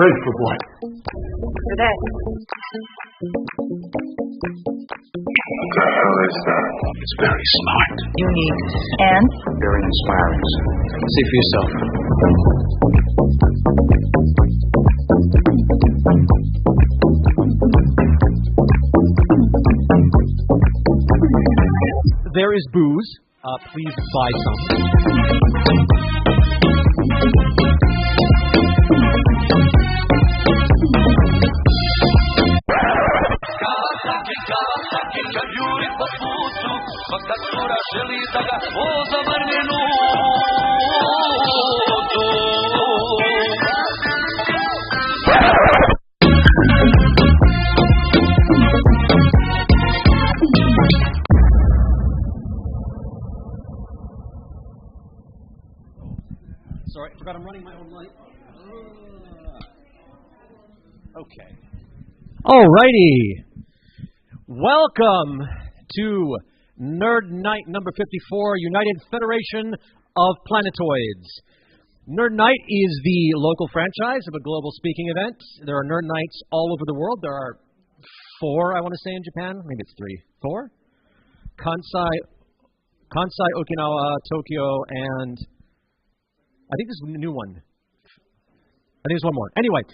Bread for what? For that. What the hell is that? It's very smart. Unique. And? Very inspiring. See for yourself. There is booze. Please buy some. Sorry, I forgot I'm running my own light. Okay. Alrighty. Welcome to Nerd Night number 54, United Federation of Planetoids. Nerd Night is the local franchise of a global speaking event. There are Nerd Nights all over the world. There are 4, I want to say, in Japan. Maybe it's 3. 4? Kansai, Okinawa, Tokyo, and I think this is a new one. I think there's one more. Anyway,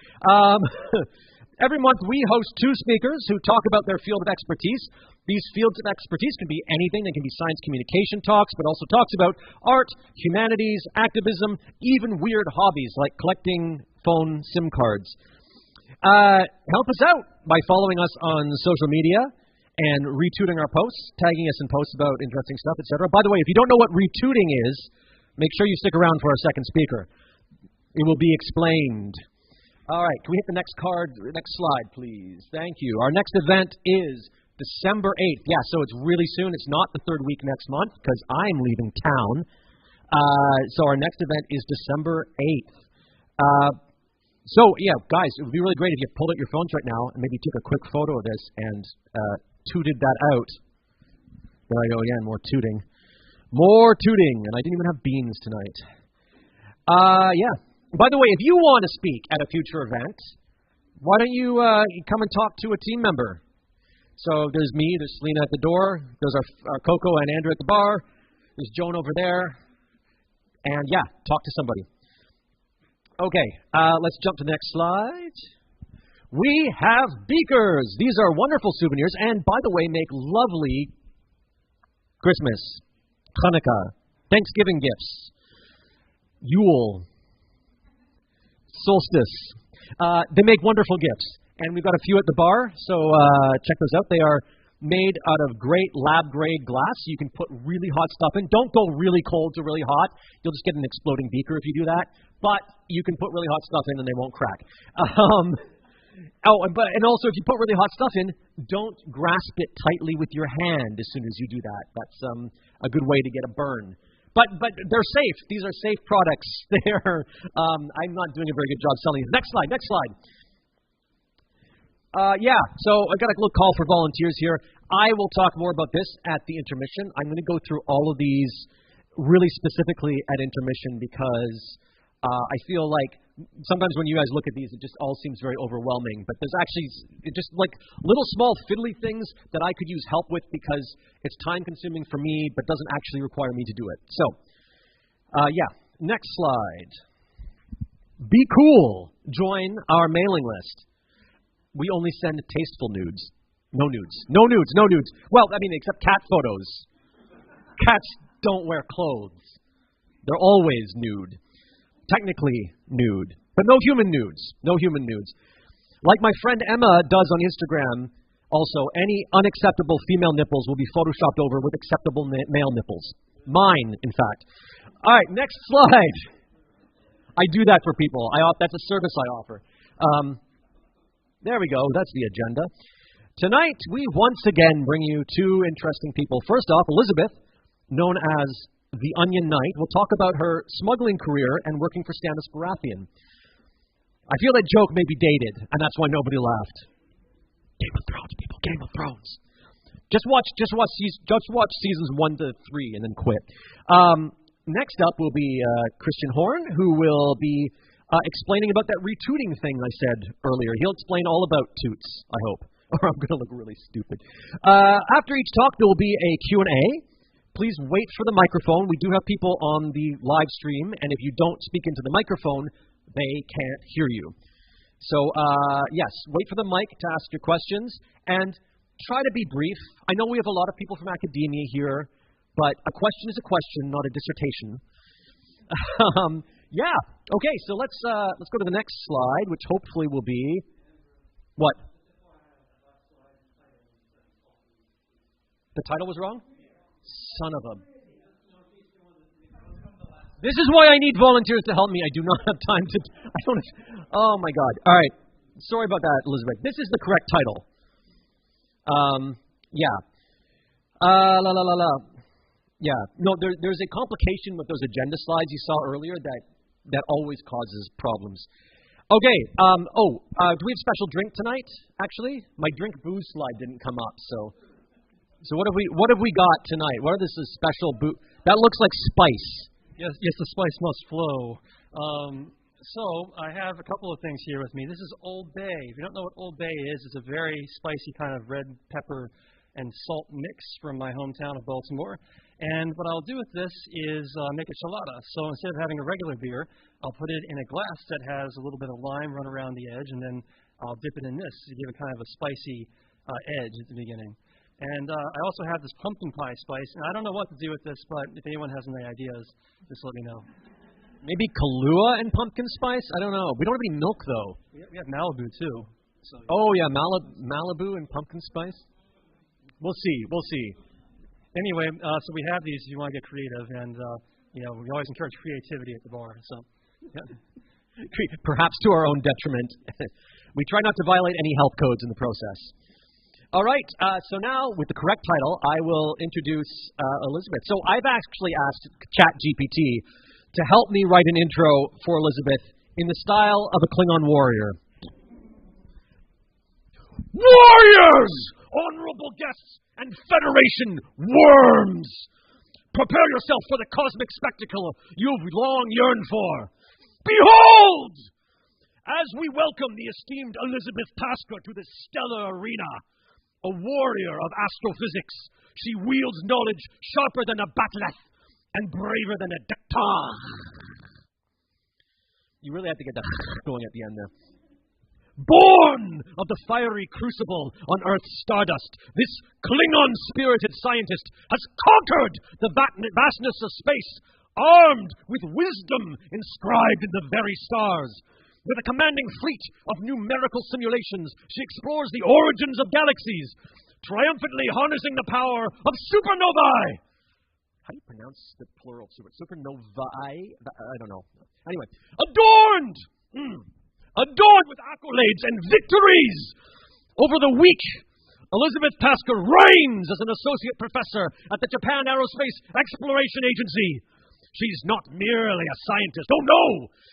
every month we host 2 speakers who talk about their field of expertise. These fields of expertise can be anything. They can be science communication talks, but also talks about art, humanities, activism, even weird hobbies like collecting phone SIM cards. Help us out by following us on social media and retweeting our posts, tagging us in posts about interesting stuff, etc. By the way, if you don't know what retweeting is, make sure you stick around for our second speaker. It will be explained. All right, can we hit the next slide, please? Thank you. Our next event is December 8th. Yeah, so it's really soon. It's not the 3rd week next month because I'm leaving town. So our next event is December 8th. So, yeah, guys, it would be really great if you pulled out your phones right now and maybe took a quick photo of this and tooted that out. There I go again, more tooting. More tooting, and I didn't even have beans tonight. Yeah. By the way, if you want to speak at a future event, why don't you come and talk to a team member? So there's me, there's Selena at the door, there's our Coco and Andrew at the bar, there's Joan over there, and yeah, talk to somebody. Okay, let's jump to the next slide. We have beakers. These are wonderful souvenirs, and by the way, make lovely Christmas, Hanukkah, Thanksgiving gifts, Yule, solstice. They make wonderful gifts, and we've got a few at the bar, so check those out. They are made out of great lab-grade glass. You can put really hot stuff in. Don't go really cold to really hot. You'll just get an exploding beaker if you do that, but you can put really hot stuff in and they won't crack. And also if you put really hot stuff in, don't grasp it tightly with your hand as soon as you do that. That's a good way to get a burn. But they're safe. These are safe products. They're I'm not doing a very good job selling these. Next slide. Yeah, so I've got a little call for volunteers here. I will talk more about this at the intermission. I'm going to go through all of these really specifically at intermission because I feel like sometimes when you guys look at these, it just all seems very overwhelming. But there's actually just like little small fiddly things that I could use help with because it's time-consuming for me, but doesn't actually require me to do it. So, yeah, next slide. Be cool. Join our mailing list. We only send tasteful nudes. No nudes. Well, I mean, except cat photos. Cats don't wear clothes. They're always nude. Technically nude, but no human nudes. Like my friend Emma does on Instagram, also, any unacceptable female nipples will be photoshopped over with acceptable male nipples. Mine, in fact. All right, next slide. I do that for people. That's a service I offer. There we go. That's the agenda. Tonight, we once again bring you 2 interesting people. First off, Elizabeth, known as the Onion Knight, will talk about her smuggling career and working for Stannis Baratheon. I feel that joke may be dated, and that's why nobody laughed. Game of Thrones, people. Game of Thrones. Just watch seasons 1 to 3 and then quit. Next up will be Christian Horn, who will be explaining about that retooting thing I said earlier. He'll explain all about toots, I hope. Or I'm going to look really stupid. After each talk, there will be a Q&A. Please wait for the microphone. We do have people on the live stream, and if you don't speak into the microphone, they can't hear you. So, yes, wait for the mic to ask your questions, and try to be brief. I know we have a lot of people from academia here, but a question is a question, not a dissertation. Yeah. Okay, so let's go to the next slide, which hopefully will be what? The title was wrong? Son of a... This is why I need volunteers to help me. I do not have time to... I don't... Oh, my God. All right. Sorry about that, Elizabeth. This is the correct title. Yeah. Yeah. No, there's a complication with those agenda slides you saw earlier that always causes problems. Okay. Do we have special drink tonight, actually? My drink booze slide didn't come up, so... So what have we got tonight? What are this special that looks like spice. Yes, the spice must flow. So I have a couple of things here with me. This is Old Bay. If you don't know what Old Bay is, it's a very spicy kind of red pepper and salt mix from my hometown of Baltimore. And what I'll do with this is make a chelada. So instead of having a regular beer, I'll put it in a glass that has a little bit of lime run around the edge, and then I'll dip it in this to give it kind of a spicy edge at the beginning. And I also have this pumpkin pie spice, and I don't know what to do with this, but if anyone has any ideas, just let me know. Maybe Kahlua and pumpkin spice? I don't know. We don't have any milk, though. We have Malibu, too. So, oh, yeah, Malibu and pumpkin spice? We'll see. Anyway, so we have these if you want to get creative, and, we always encourage creativity at the bar. So, yeah. Perhaps to our own detriment. We try not to violate any health codes in the process. All right, so now with the correct title, I will introduce Elizabeth. So I've actually asked ChatGPT to help me write an intro for Elizabeth in the style of a Klingon warrior. Warriors, honorable guests, and Federation worms! Prepare yourself for the cosmic spectacle you've long yearned for. Behold! As we welcome the esteemed Elizabeth Tasker to this stellar arena, a warrior of astrophysics, she wields knowledge sharper than a bat'leth and braver than a dektar. You really have to get that going at the end there. Born of the fiery crucible on Earth's stardust, this Klingon-spirited scientist has conquered the vastness of space, armed with wisdom inscribed in the very stars. With a commanding fleet of numerical simulations, she explores the origins of galaxies, triumphantly harnessing the power of supernovae. How do you pronounce the plural of supernovae? I don't know. Anyway, adorned with accolades and victories. Over the week, Elizabeth Tasker reigns as an associate professor at the Japan Aerospace Exploration Agency. She's not merely a scientist. Oh, no!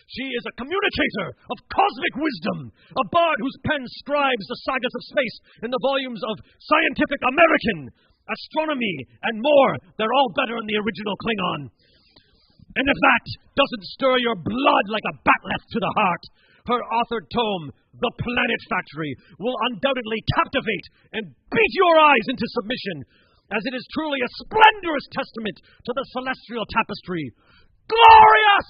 She is a communicator of cosmic wisdom, a bard whose pen scribes the sagas of space in the volumes of Scientific American, Astronomy, and more. They're all better in the original Klingon. And if that doesn't stir your blood like a bat'leth to the heart, her authored tome, The Planet Factory, will undoubtedly captivate and beat your eyes into submission, as it is truly a splendorous testament to the celestial tapestry. Glorious!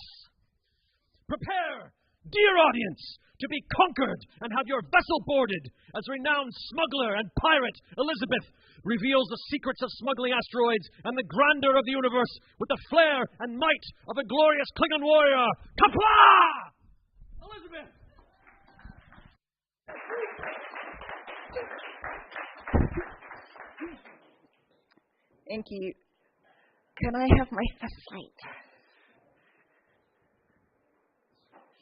Prepare, dear audience, to be conquered and have your vessel boarded as renowned smuggler and pirate Elizabeth reveals the secrets of smuggling asteroids and the grandeur of the universe with the flair and might of a glorious Klingon warrior. Kapla! Elizabeth! Thank you. Can I have my first slide?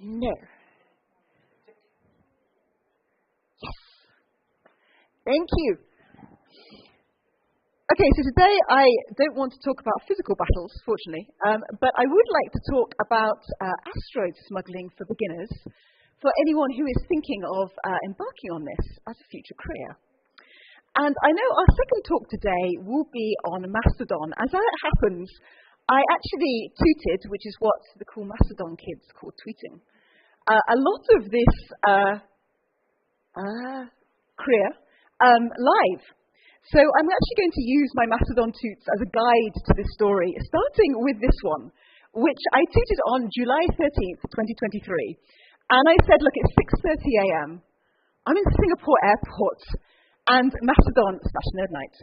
No. Yes. Thank you. Okay, so today I don't want to talk about physical battles, fortunately, but I would like to talk about asteroid smuggling for beginners, for anyone who is thinking of embarking on this as a future career. And I know our second talk today will be on Mastodon. As it happens, I actually tweeted, which is what the cool Mastodon kids call tweeting. a lot of this career live. So I'm actually going to use my Mastodon toots as a guide to this story, starting with this one, which I tweeted on July 13th, 2023. And I said, look, it's 6:30 a.m. I'm in Singapore airport and Mastodon/NerdNite.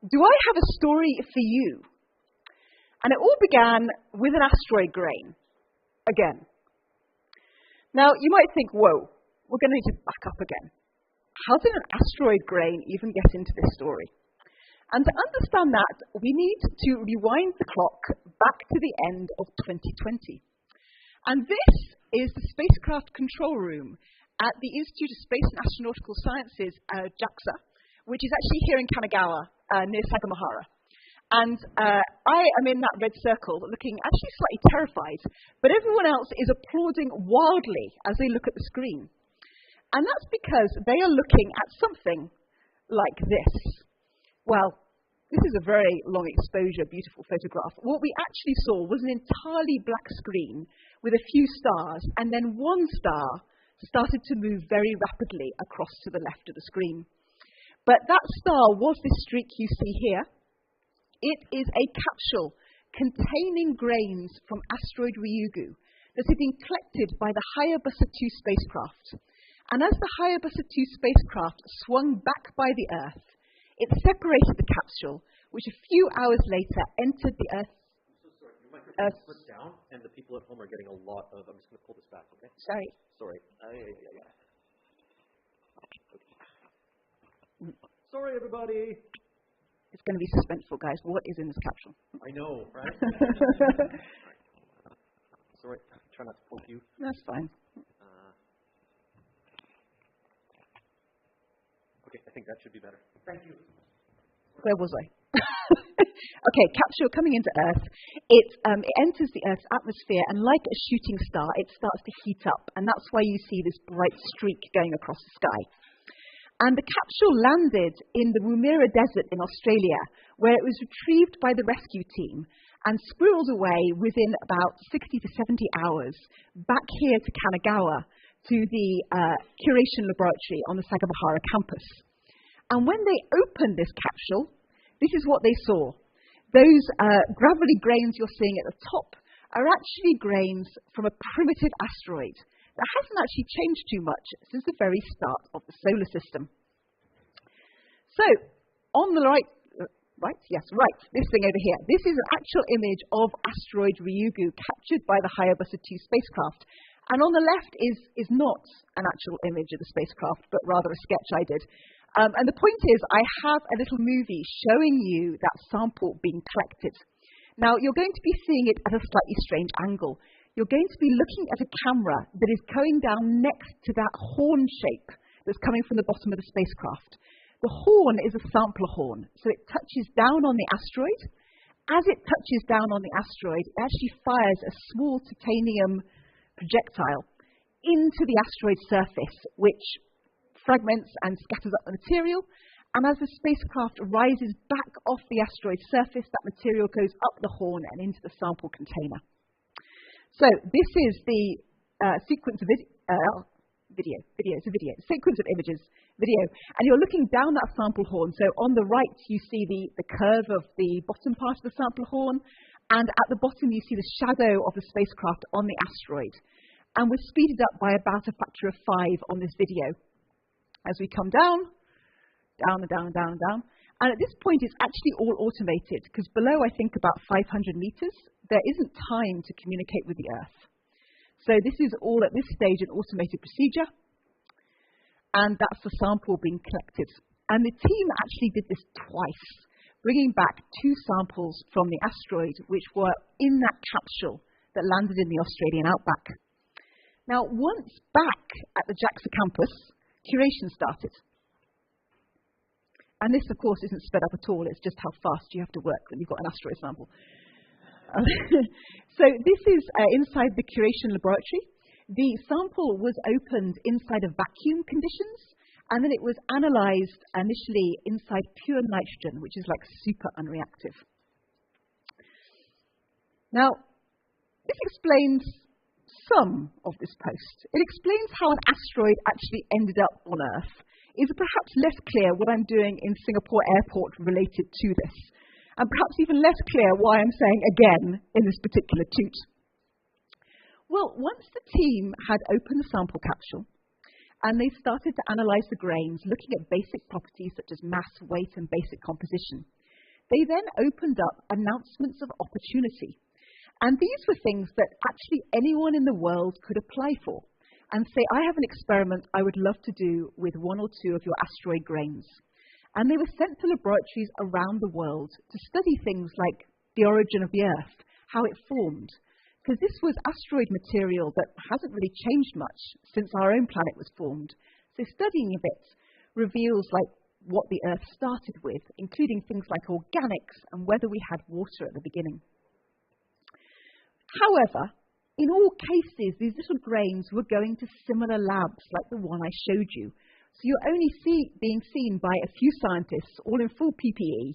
Do I have a story for you? And it all began with an asteroid grain, again. Now, you might think, whoa, we're going to need to back up again. How did an asteroid grain even get into this story? And to understand that, we need to rewind the clock back to the end of 2020. And this is the spacecraft control room at the Institute of Space and Astronautical Sciences, JAXA, which is actually here in Kanagawa, near Sagamihara. And I am in that red circle, looking actually slightly terrified, but everyone else is applauding wildly as they look at the screen. And that's because they are looking at something like this. Well, this is a very long exposure, beautiful photograph. What we actually saw was an entirely black screen with a few stars, and then one star started to move very rapidly across to the left of the screen. But that star was this streak you see here. It is a capsule containing grains from asteroid Ryugu that had been collected by the Hayabusa 2 spacecraft. And as the Hayabusa 2 spacecraft swung back by the Earth, it separated the capsule, which a few hours later entered the Earth. I'm so sorry, your microphone is put down, and the people at home are getting a lot of. I'm just going to pull this back, okay? Sorry. Sorry. Sorry, everybody. It's going to be suspenseful, guys. What is in this capsule? I know, right? Sorry, try not to poke you. That's fine. Okay, I think that should be better. Thank you. Where was I? Okay, capsule coming into Earth. It enters the Earth's atmosphere, and like a shooting star, it starts to heat up, and that's why you see this bright streak going across the sky. And the capsule landed in the Woomera Desert in Australia, where it was retrieved by the rescue team and squirreled away within about 60 to 70 hours back here to Kanagawa, to the curation laboratory on the Sagamihara campus. And when they opened this capsule, this is what they saw. Those gravelly grains you're seeing at the top are actually grains from a primitive asteroid that hasn't actually changed too much since the very start of the solar system. So, on the right, this thing over here. This is an actual image of asteroid Ryugu captured by the Hayabusa 2 spacecraft. And on the left is not an actual image of the spacecraft, but rather a sketch I did. And the point is, I have a little movie showing you that sample being collected. Now, you're going to be seeing it at a slightly strange angle. You're going to be looking at a camera that is going down next to that horn shape that's coming from the bottom of the spacecraft. The horn is a sampler horn, so it touches down on the asteroid. As it touches down on the asteroid, it actually fires a small titanium projectile into the asteroid surface, which fragments and scatters up the material. And as the spacecraft rises back off the asteroid surface, that material goes up the horn and into the sample container. So this is the sequence of sequence of images, video. And you're looking down that sample horn. So on the right, you see the curve of the bottom part of the sample horn. And at the bottom, you see the shadow of the spacecraft on the asteroid. And we're speeded up by about a factor of 5 on this video. As we come down, down and down and down and down. And at this point, it's actually all automated, because below, I think, about 500 meters, there isn't time to communicate with the Earth. So this is all, at this stage, an automated procedure. And that's the sample being collected. And the team actually did this twice, bringing back 2 samples from the asteroid, which were in that capsule that landed in the Australian outback. Now, once back at the JAXA campus, curation started. And this, of course, isn't sped up at all. It's just how fast you have to work when you've got an asteroid sample. So this is inside the curation laboratory. The sample was opened inside of vacuum conditions, and then it was analyzed initially inside pure nitrogen, which is like super unreactive. Now, this explains some of this post. It explains how an asteroid actually ended up on Earth. It is perhaps less clear what I'm doing in Singapore airport related to this, and perhaps even less clear why I'm saying again in this particular toot. Well, once the team had opened the sample capsule and they started to analyze the grains, looking at basic properties such as mass, weight, and basic composition, they then opened up announcements of opportunity. And these were things that actually anyone in the world could apply for and say, I have an experiment I would love to do with one or two of your asteroid grains. And they were sent to laboratories around the world to study things like the origin of the Earth, how it formed, because this was asteroid material that hasn't really changed much since our own planet was formed. So studying of it reveals like what the Earth started with, including things like organics and whether we had water at the beginning. However, in all cases, these little grains were going to similar labs like the one I showed you. So you're only being seen by a few scientists, all in full PPE,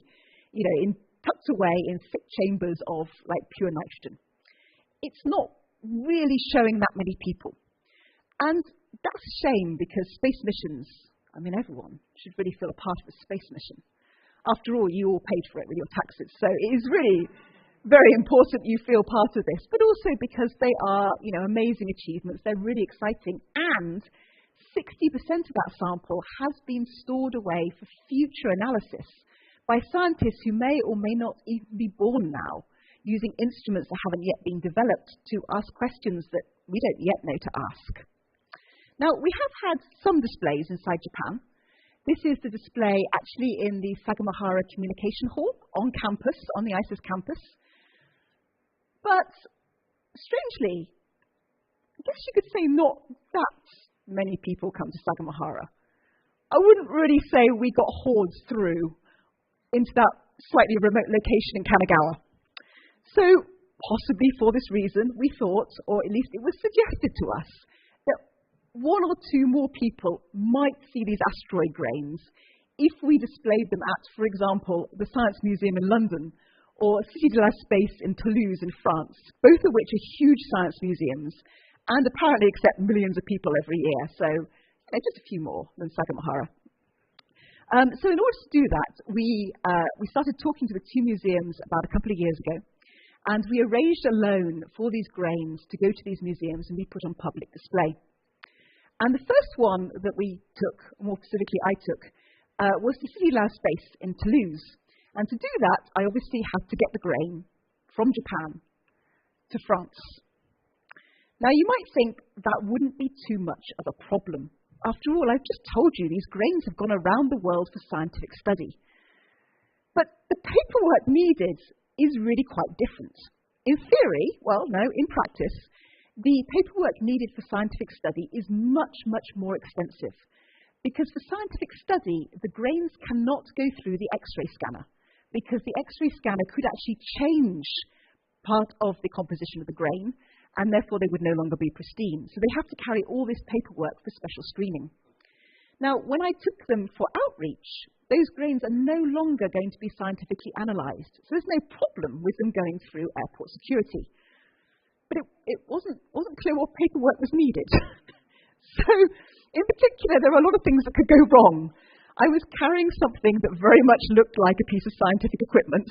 tucked away in thick chambers of like pure nitrogen. It's not really showing that many people. And that's a shame because space missions, everyone should really feel a part of a space mission. After all, you all paid for it with your taxes. So it is really very important you feel part of this, but also because they are, amazing achievements. They're really exciting, and 60% of that sample has been stored away for future analysis by scientists who may or may not even be born now, using instruments that haven't yet been developed to ask questions that we don't yet know to ask. Now, we have had some displays inside Japan. This is the display actually in the Sagamihara Communication Hall on campus, on the ISIS campus. But strangely, I guess you could say not that many people come to Sagamihara. I wouldn't really say we got hordes through into that slightly remote location in Kanagawa. So possibly for this reason, we thought, or at least it was suggested to us, that one or two more people might see these asteroid grains if we displayed them at, for example, the Science Museum in London, or Cité de l'Espace in Toulouse in France, both of which are huge science museums and apparently accept millions of people every year. So just a few more than Sagamihara. So in order to do that, we started talking to the two museums about a couple of years ago, and we arranged a loan for these grains to go to these museums and be put on public display. And the first one that we took, more specifically I took, was the Cité de l'Espace in Toulouse. And to do that, I obviously had to get the grain from Japan to France. Now, you might think that wouldn't be too much of a problem. After all, I've just told you these grains have gone around the world for scientific study. But the paperwork needed is really quite different. In theory, well, no, in practice, the paperwork needed for scientific study is much, much more extensive. Because for scientific study, the grains cannot go through the X-ray scanner, because the X-ray scanner could actually change part of the composition of the grain, and therefore they would no longer be pristine. So they have to carry all this paperwork for special screening. Now, when I took them for outreach, those grains are no longer going to be scientifically analysed. So there's no problem with them going through airport security. But it wasn't clear what paperwork was needed. So, in particular, there are a lot of things that could go wrong. I was carrying something that very much looked like a piece of scientific equipment,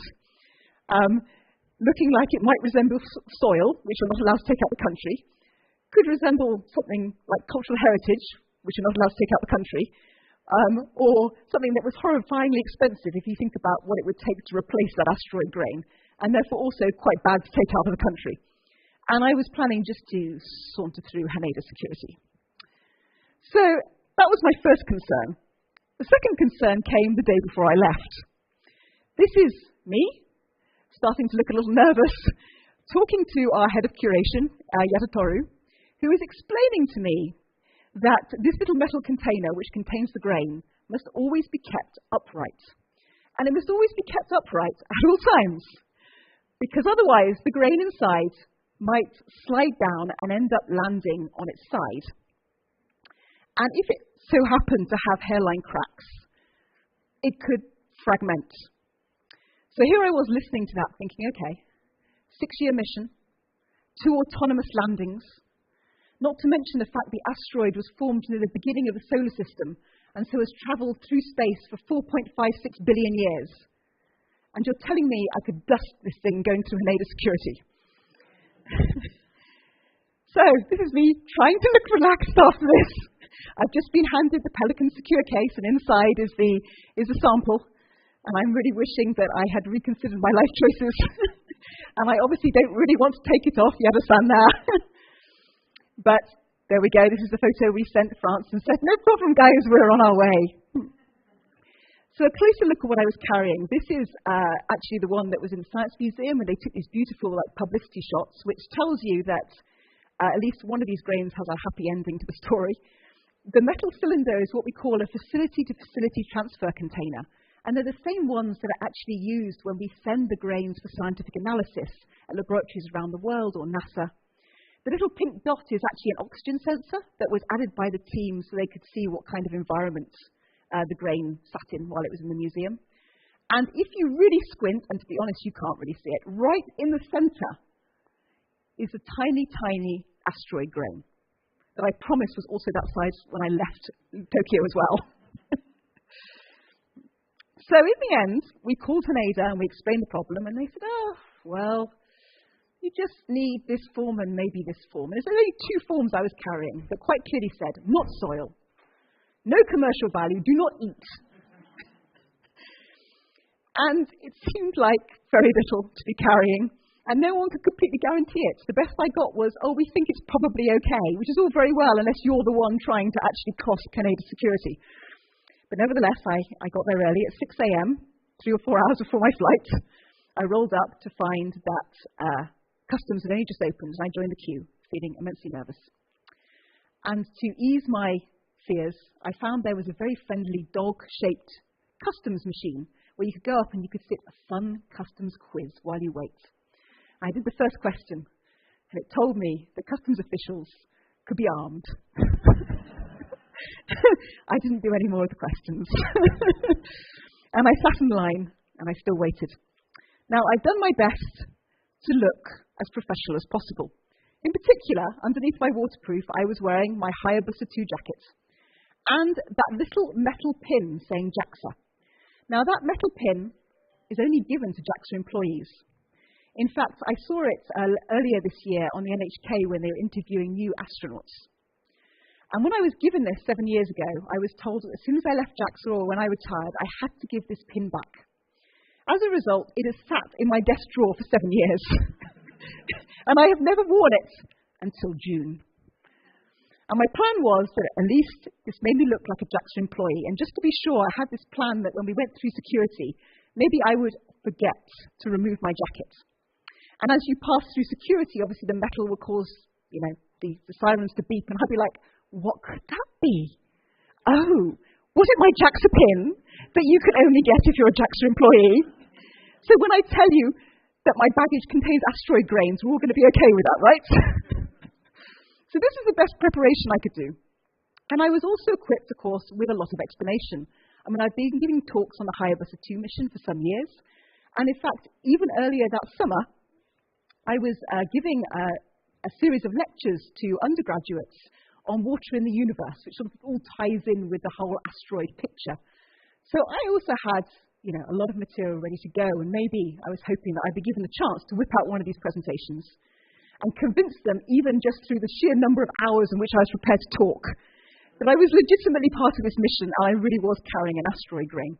looking like it might resemble soil, which you're not allowed to take out the country, could resemble something like cultural heritage, which you're not allowed to take out the country, or something that was horrifyingly expensive if you think about what it would take to replace that asteroid grain, and therefore also quite bad to take out of the country. And I was planning just to saunter through Haneda security. So that was my first concern. The second concern came the day before I left. This is me, starting to look a little nervous, talking to our head of curation, Yatatoru, who is explaining to me that this little metal container, which contains the grain, must always be kept upright. And it must always be kept upright at all times, because otherwise the grain inside might slide down and end up landing on its side. And if it so happened to have hairline cracks, it could fragment. So here I was listening to that, thinking, okay, 6-year mission, 2 autonomous landings, Not to mention the fact the asteroid was formed near the beginning of the solar system and so has travelled through space for 4.56 billion years. And you're telling me I could dust this thing going through Haneda security. So, this is me trying to look relaxed after this. I've just been handed the Pelican secure case, and inside is the sample. And I'm really wishing that I had reconsidered my life choices. And I obviously don't really want to take it off, you understand that. But there we go, this is the photo we sent to France and said, no problem guys, we're on our way. So a closer look at what I was carrying. This is actually the one that was in the Science Museum when they took these beautiful publicity shots, which tells you that at least one of these grains has a happy ending to the story. The metal cylinder is what we call a facility-to-facility transfer container. And they're the same ones that are actually used when we send the grains for scientific analysis at laboratories around the world or NASA. The little pink dot is actually an oxygen sensor that was added by the team so they could see what kind of environment the grain sat in while it was in the museum. And if you really squint, and to be honest, you can't really see it, right in the center is a tiny, tiny asteroid grain that I promised was also that size when I left Tokyo as well. So in the end, we called Haneda and we explained the problem, and they said, oh, well, you just need this form and maybe this form. And there's only two forms I was carrying that quite clearly said, not soil, no commercial value, do not eat. And it seemed like very little to be carrying. And no one could completely guarantee it. The best I got was, oh, we think it's probably okay, which is all very well unless you're the one trying to actually cross Canadian security. But nevertheless, I got there early at 6 a.m., 3 or 4 hours before my flight. I rolled up to find that customs had only just opened, and I joined the queue, feeling immensely nervous. And to ease my fears, I found there was a very friendly dog-shaped customs machine where you could go up and you could sit a fun customs quiz while you wait. I did the first question, and it told me that customs officials could be armed. I didn't do any more of the questions. And I sat in line, and I still waited. Now, I've done my best to look as professional as possible. In particular, underneath my waterproof, I was wearing my Hayabusa 2 jacket and that little metal pin saying JAXA. Now, that metal pin is only given to JAXA employees. In fact, I saw it earlier this year on the NHK when they were interviewing new astronauts. And when I was given this 7 years ago, I was told that as soon as I left JAXA or when I retired, I had to give this pin back. As a result, it has sat in my desk drawer for 7 years. And I have never worn it until June. And my plan was that at least this made me look like a JAXA employee. And just to be sure, I had this plan that when we went through security, maybe I would forget to remove my jacket. And as you pass through security, obviously the metal will cause, the sirens to beep. And I'd be like, what could that be? Oh, was it my JAXA pin that you could only get if you're a JAXA employee? So when I tell you that my baggage contains asteroid grains, we're all going to be okay with that, right? So this is the best preparation I could do. And I was also equipped, of course, with a lot of explanation. I mean, I've been giving talks on the Hayabusa 2 mission for some years. And in fact, even earlier that summer, I was giving a series of lectures to undergraduates on water in the universe, which sort of all ties in with the whole asteroid picture. So I also had, a lot of material ready to go, and maybe I was hoping that I'd be given the chance to whip out one of these presentations and convince them, even just through the sheer number of hours in which I was prepared to talk, that I was legitimately part of this mission and I really was carrying an asteroid grain.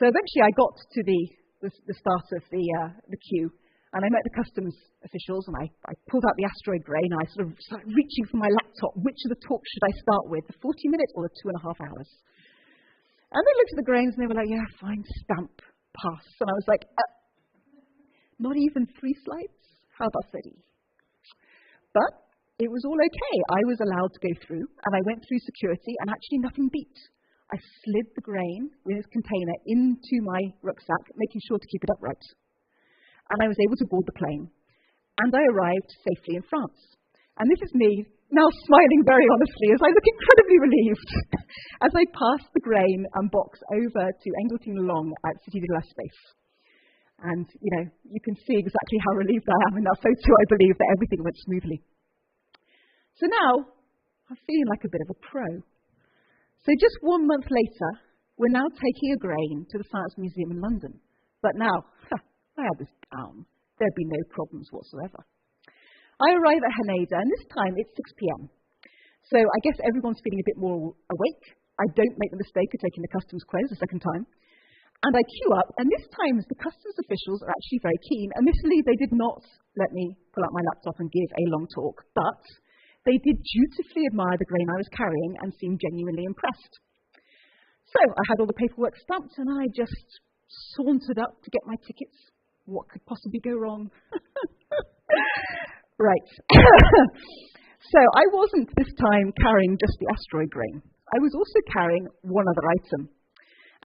So eventually I got to the start of the queue, and I met the customs officials, and I pulled out the asteroid grain, and I sort of started reaching for my laptop. Which of the talks should I start with, the 40 minutes or the 2.5 hours? And they looked at the grains, and they were like, yeah, fine, stamp, pass. And I was like, not even 3 slides? How about 30? But it was all okay. I was allowed to go through, and I went through security, and actually nothing beat. I slid the grain with its container into my rucksack, making sure to keep it upright. And I was able to board the plane. And I arrived safely in France. And this is me, now smiling very honestly, as I look incredibly relieved, as I pass the grain and box over to Engleton-Long at Cité de l'Espace. And, you can see exactly how relieved I am in that photo. I believe that everything went smoothly. So now, I'm feeling like a bit of a pro. So just 1 month later, we're now taking a grain to the Science Museum in London. But now, I had this down. There'd be no problems whatsoever. I arrive at Haneda, and this time it's 6 p.m. So I guess everyone's feeling a bit more awake. I don't make the mistake of taking the customs quiz a second time. And I queue up, and this time the customs officials are actually very keen. Admittedly, they did not let me pull out my laptop and give a long talk, but they did dutifully admire the grain I was carrying and seemed genuinely impressed. So I had all the paperwork stamped, and I just sauntered up to get my tickets. What could possibly go wrong? Right. So I wasn't this time carrying just the asteroid grain. I was also carrying one other item.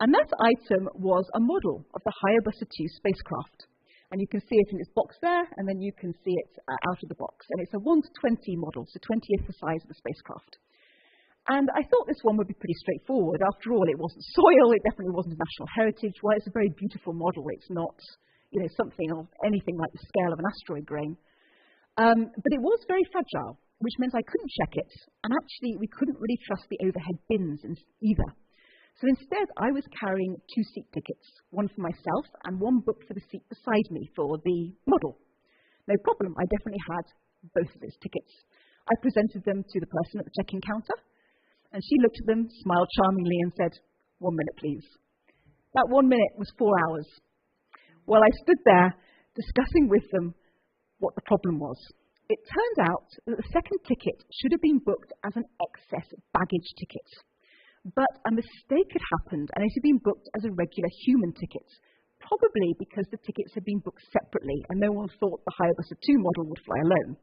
And that item was a model of the Hayabusa 2 spacecraft. And you can see it in its box there, and then you can see it out of the box. And it's a 1:20 model, so 20th the size of the spacecraft. And I thought this one would be pretty straightforward. After all, it wasn't soil, it definitely wasn't a national heritage. Well, it's a very beautiful model. It's not, something of anything like the scale of an asteroid grain. But it was very fragile, which meant I couldn't check it. And actually, we couldn't really trust the overhead bins either. So instead, I was carrying 2 seat tickets, one for myself and one booked for the seat beside me for the model. No problem, I definitely had both of those tickets. I presented them to the person at the check-in counter, and she looked at them, smiled charmingly, and said, 1 minute, please. That 1 minute was 4 hours. While I stood there discussing with them what the problem was. It turned out that the second ticket should have been booked as an excess baggage ticket. But a mistake had happened, and it had been booked as a regular human ticket, probably because the tickets had been booked separately, and no one thought the Hayabusa 2 model would fly alone.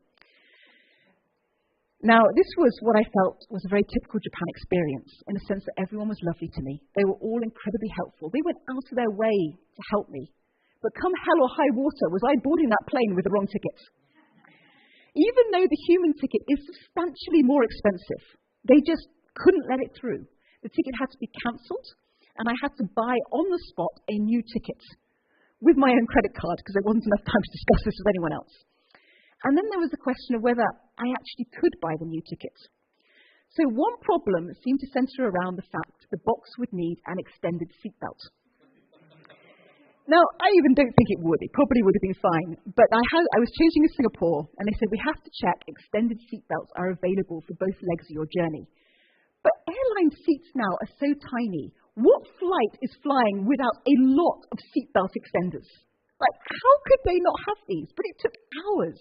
Now, this was what I felt was a very typical Japan experience, in the sense that everyone was lovely to me. They were all incredibly helpful. They went out of their way to help me. But come hell or high water, was I boarding that plane with the wrong ticket? Even though the human ticket is substantially more expensive, they just couldn't let it through. The ticket had to be cancelled, and I had to buy on the spot a new ticket with my own credit card, because there wasn't enough time to discuss this with anyone else. And then there was the question of whether I actually could buy the new ticket. So one problem seemed to centre around the fact the box would need an extended seatbelt. Now, I even don't think it would. It probably would have been fine. But I was changing in Singapore, and they said, we have to check extended seatbelts are available for both legs of your journey. But airline seats now are so tiny. What flight is flying without a lot of seatbelt extenders? Like, how could they not have these? But it took hours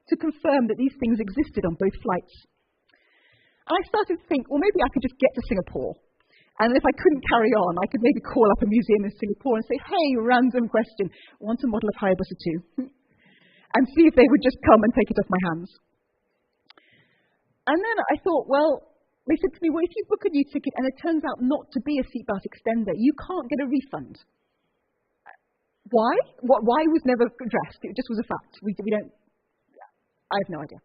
to confirm that these things existed on both flights. And I started to think, well, maybe I could just get to Singapore. And if I couldn't carry on, I could maybe call up a museum in Singapore and say, hey, random question, want a model of Hayabusa 2? And see if they would just come and take it off my hands. And then I thought, well, they said to me, well, if you book a new ticket and it turns out not to be a seatbelt extender, you can't get a refund. Why? Why was never addressed. It just was a fact. I have no idea.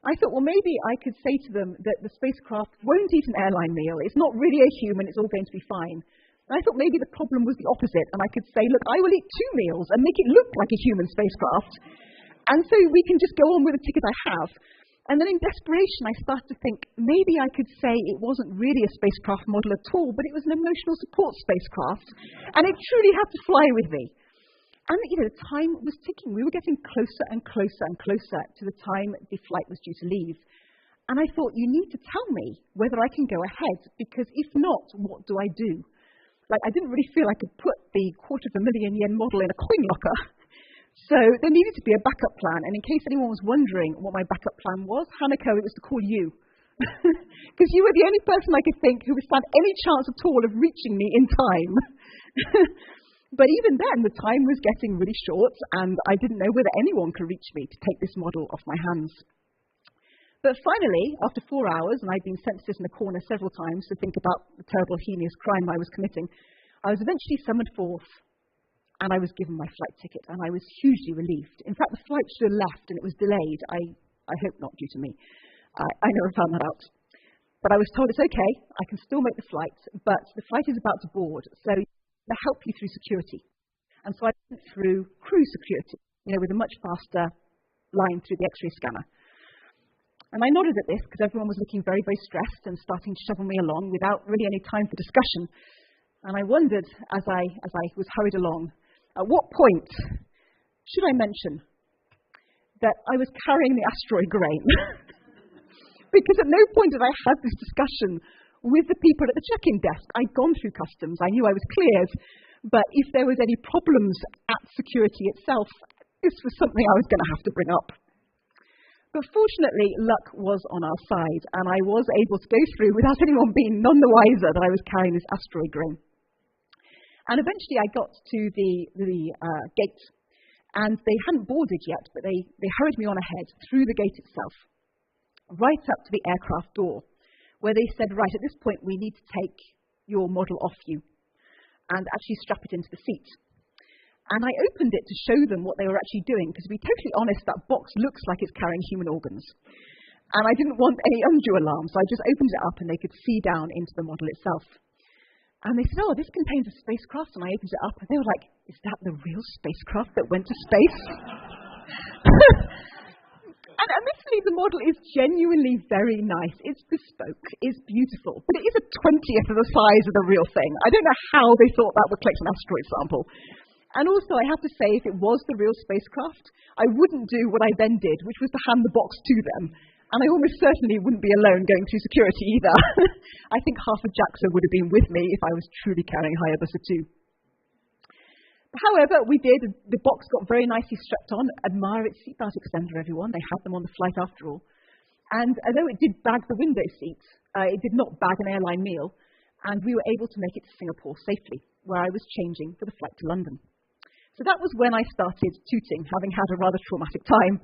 I thought, well, maybe I could say to them that the spacecraft won't eat an airline meal. It's not really a human. It's all going to be fine. And I thought maybe the problem was the opposite. And I could say, look, I will eat 2 meals and make it look like a human spacecraft. And so we can just go on with the ticket I have. And then in desperation, I started to think, maybe I could say it wasn't really a spacecraft model at all, but it was an emotional support spacecraft, and it truly had to fly with me. And, the time was ticking. We were getting closer and closer and closer to the time the flight was due to leave. And I thought, you need to tell me whether I can go ahead, because if not, what do I do? I didn't really feel I could put the 250,000 yen model in a coin locker. So there needed to be a backup plan. And in case anyone was wondering what my backup plan was, Hanako, it was to call you. Because you were the only person I could think who would stand any chance at all of reaching me in time. But even then, the time was getting really short, and I didn't know whether anyone could reach me to take this model off my hands. But finally, after 4 hours, and I'd been sent to sit in the corner several times to think about the terrible, heinous crime I was committing, I was eventually summoned forth. And I was given my flight ticket, and I was hugely relieved. In fact, the flight should have left, and it was delayed. I hope not due to me. I never found that out. But I was told it's okay, I can still make the flight, but the flight is about to board, so they'll help you through security. And so I went through crew security, with a much faster line through the X-ray scanner. And I nodded at this because everyone was looking very, very stressed and starting to shovel me along without really any time for discussion. And I wondered, as I was hurried along, at what point should I mention that I was carrying the asteroid grain? Because at no point did I have this discussion with the people at the check-in desk. I'd gone through customs. I knew I was cleared. But if there was any problems at security itself, this was something I was going to have to bring up. But fortunately, luck was on our side, and I was able to go through without anyone being none the wiser that I was carrying this asteroid grain. And eventually I got to the gate, and they hadn't boarded yet, but they hurried me on ahead through the gate itself, right up to the aircraft door, where they said, right, at this point we need to take your model off you and actually strap it into the seat. And I opened it to show them what they were actually doing, because to be totally honest, that box looks like it's carrying human organs. And I didn't want any undue alarm, so I just opened it up and they could see down into the model itself. And they said, oh, this contains a spacecraft, and I opened it up, and they were like, is that the real spacecraft that went to space? And admittedly, the model is genuinely very nice. It's bespoke, it's beautiful, but it is a 20th of the size of the real thing. I don't know how they thought that would collect an asteroid sample. And also, I have to say, if it was the real spacecraft, I wouldn't do what I then did, which was to hand the box to them. And I almost certainly wouldn't be alone going through security either. I think half of JAXA would have been with me if I was truly carrying Hayabusa 2. However, we did. The box got very nicely strapped on. Admire its seatbelt extender, everyone. They had them on the flight after all. And although it did bag the window seat, it did not bag an airline meal. And we were able to make it to Singapore safely, where I was changing for the flight to London. So that was when I started tooting, having had a rather traumatic time.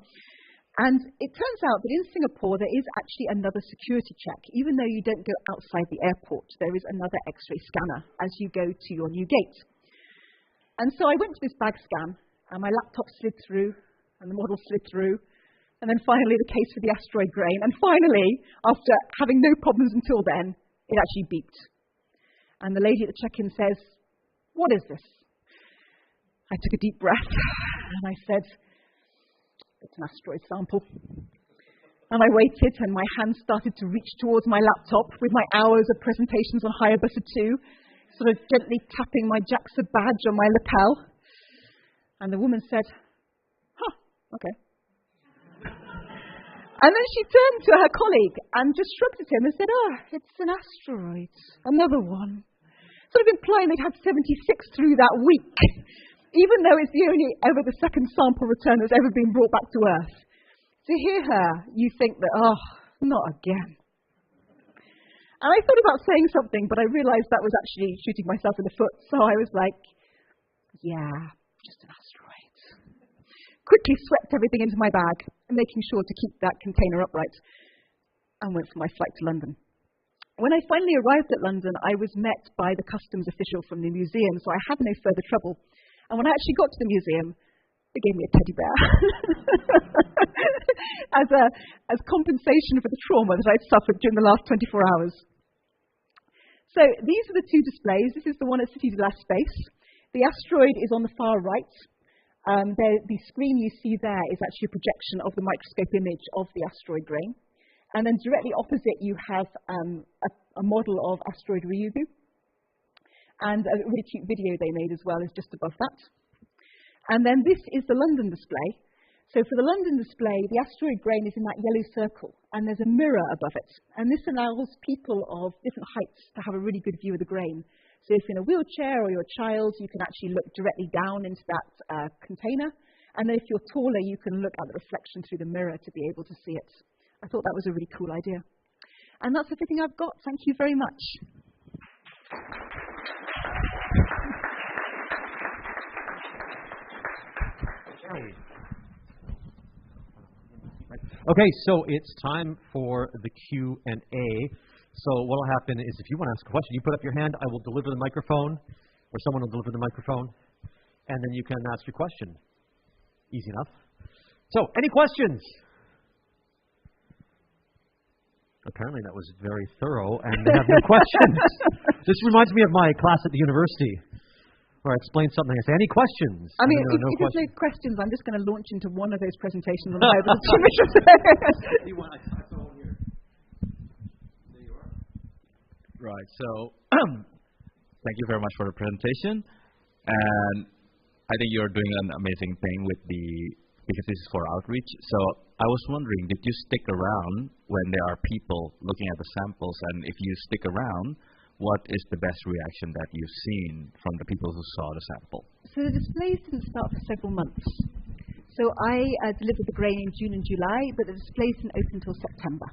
And it turns out that in Singapore, there is actually another security check. Even though you don't go outside the airport, there is another X-ray scanner as you go to your new gate. And so I went to this bag scan, and my laptop slid through, and the model slid through, and then finally the case for the asteroid grain. And finally, after having no problems until then, it actually beeped. And the lady at the check-in says, what is this? I took a deep breath, and I said, it's an asteroid sample. And I waited, and my hand started to reach towards my laptop with my hours of presentations on Hayabusa 2, sort of gently tapping my JAXA badge on my lapel. And the woman said, okay. And then she turned to her colleague and just shrugged at him and said, it's an asteroid, another one. Sort of implying they'd had 76 through that week, even though it's the second sample return that's ever been brought back to Earth. To hear her, you think that, not again. And I thought about saying something, but I realized that was actually shooting myself in the foot, so I was like, yeah, just an asteroid. Quickly swept everything into my bag, making sure to keep that container upright, and went for my flight to London. When I finally arrived at London, I was met by the customs official from the museum, so I had no further trouble. And when I actually got to the museum, they gave me a teddy bear as compensation for the trauma that I'd suffered during the last 24 hours. So these are the two displays. This is the one at City de la Space. The asteroid is on the far right. The screen you see there is actually a projection of the microscope image of the asteroid grain. And then directly opposite you have a model of asteroid Ryugu. And a really cute video they made as well is just above that. And then this is the London display. So for the London display, the asteroid grain is in that yellow circle, and there's a mirror above it. And this allows people of different heights to have a really good view of the grain. So if you're in a wheelchair or you're a child, you can actually look directly down into that container. And then if you're taller, you can look at the reflection through the mirror to be able to see it. I thought that was a really cool idea. And that's everything I've got. Thank you very much. Okay, so it's time for the Q&A. So what will happen is if you want to ask a question, you put up your hand, I will deliver the microphone, or someone will deliver the microphone, and then you can ask your question. Easy enough. So, any questions? Apparently that was very thorough, and they have no questions. This reminds me of my class at the university, where I explain something. I say, any questions? I mean, if there's no questions, I'm just going to launch into one of those presentations on the Bible. Right. So, thank you very much for the presentation. And I think you're doing an amazing thing because this is for outreach. So I was wondering, did you stick around when there are people looking at the samples? And if you stick around, what is the best reaction that you've seen from the people who saw the sample? So the displays didn't start for several months. So I delivered the grain in June and July, but the displays didn't open until September.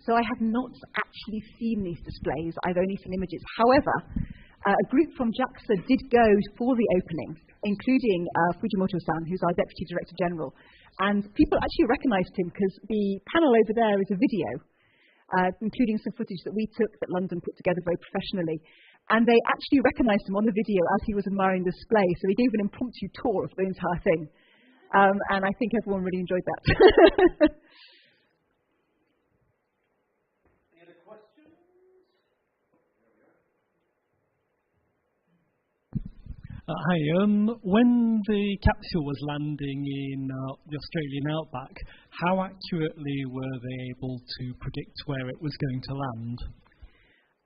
So I have not actually seen these displays. I've only seen images. However, a group from JAXA did go for the opening, including Fujimoto-san, who's our Deputy Director General. And people actually recognized him because the panel over there is a video, including some footage that we took that London put together very professionally. And they actually recognized him on the video as he was admiring the display. So he gave an impromptu tour of the entire thing. And I think everyone really enjoyed that. Any other questions? Hi. When the capsule was landing in the Australian outback, how accurately were they able to predict where it was going to land?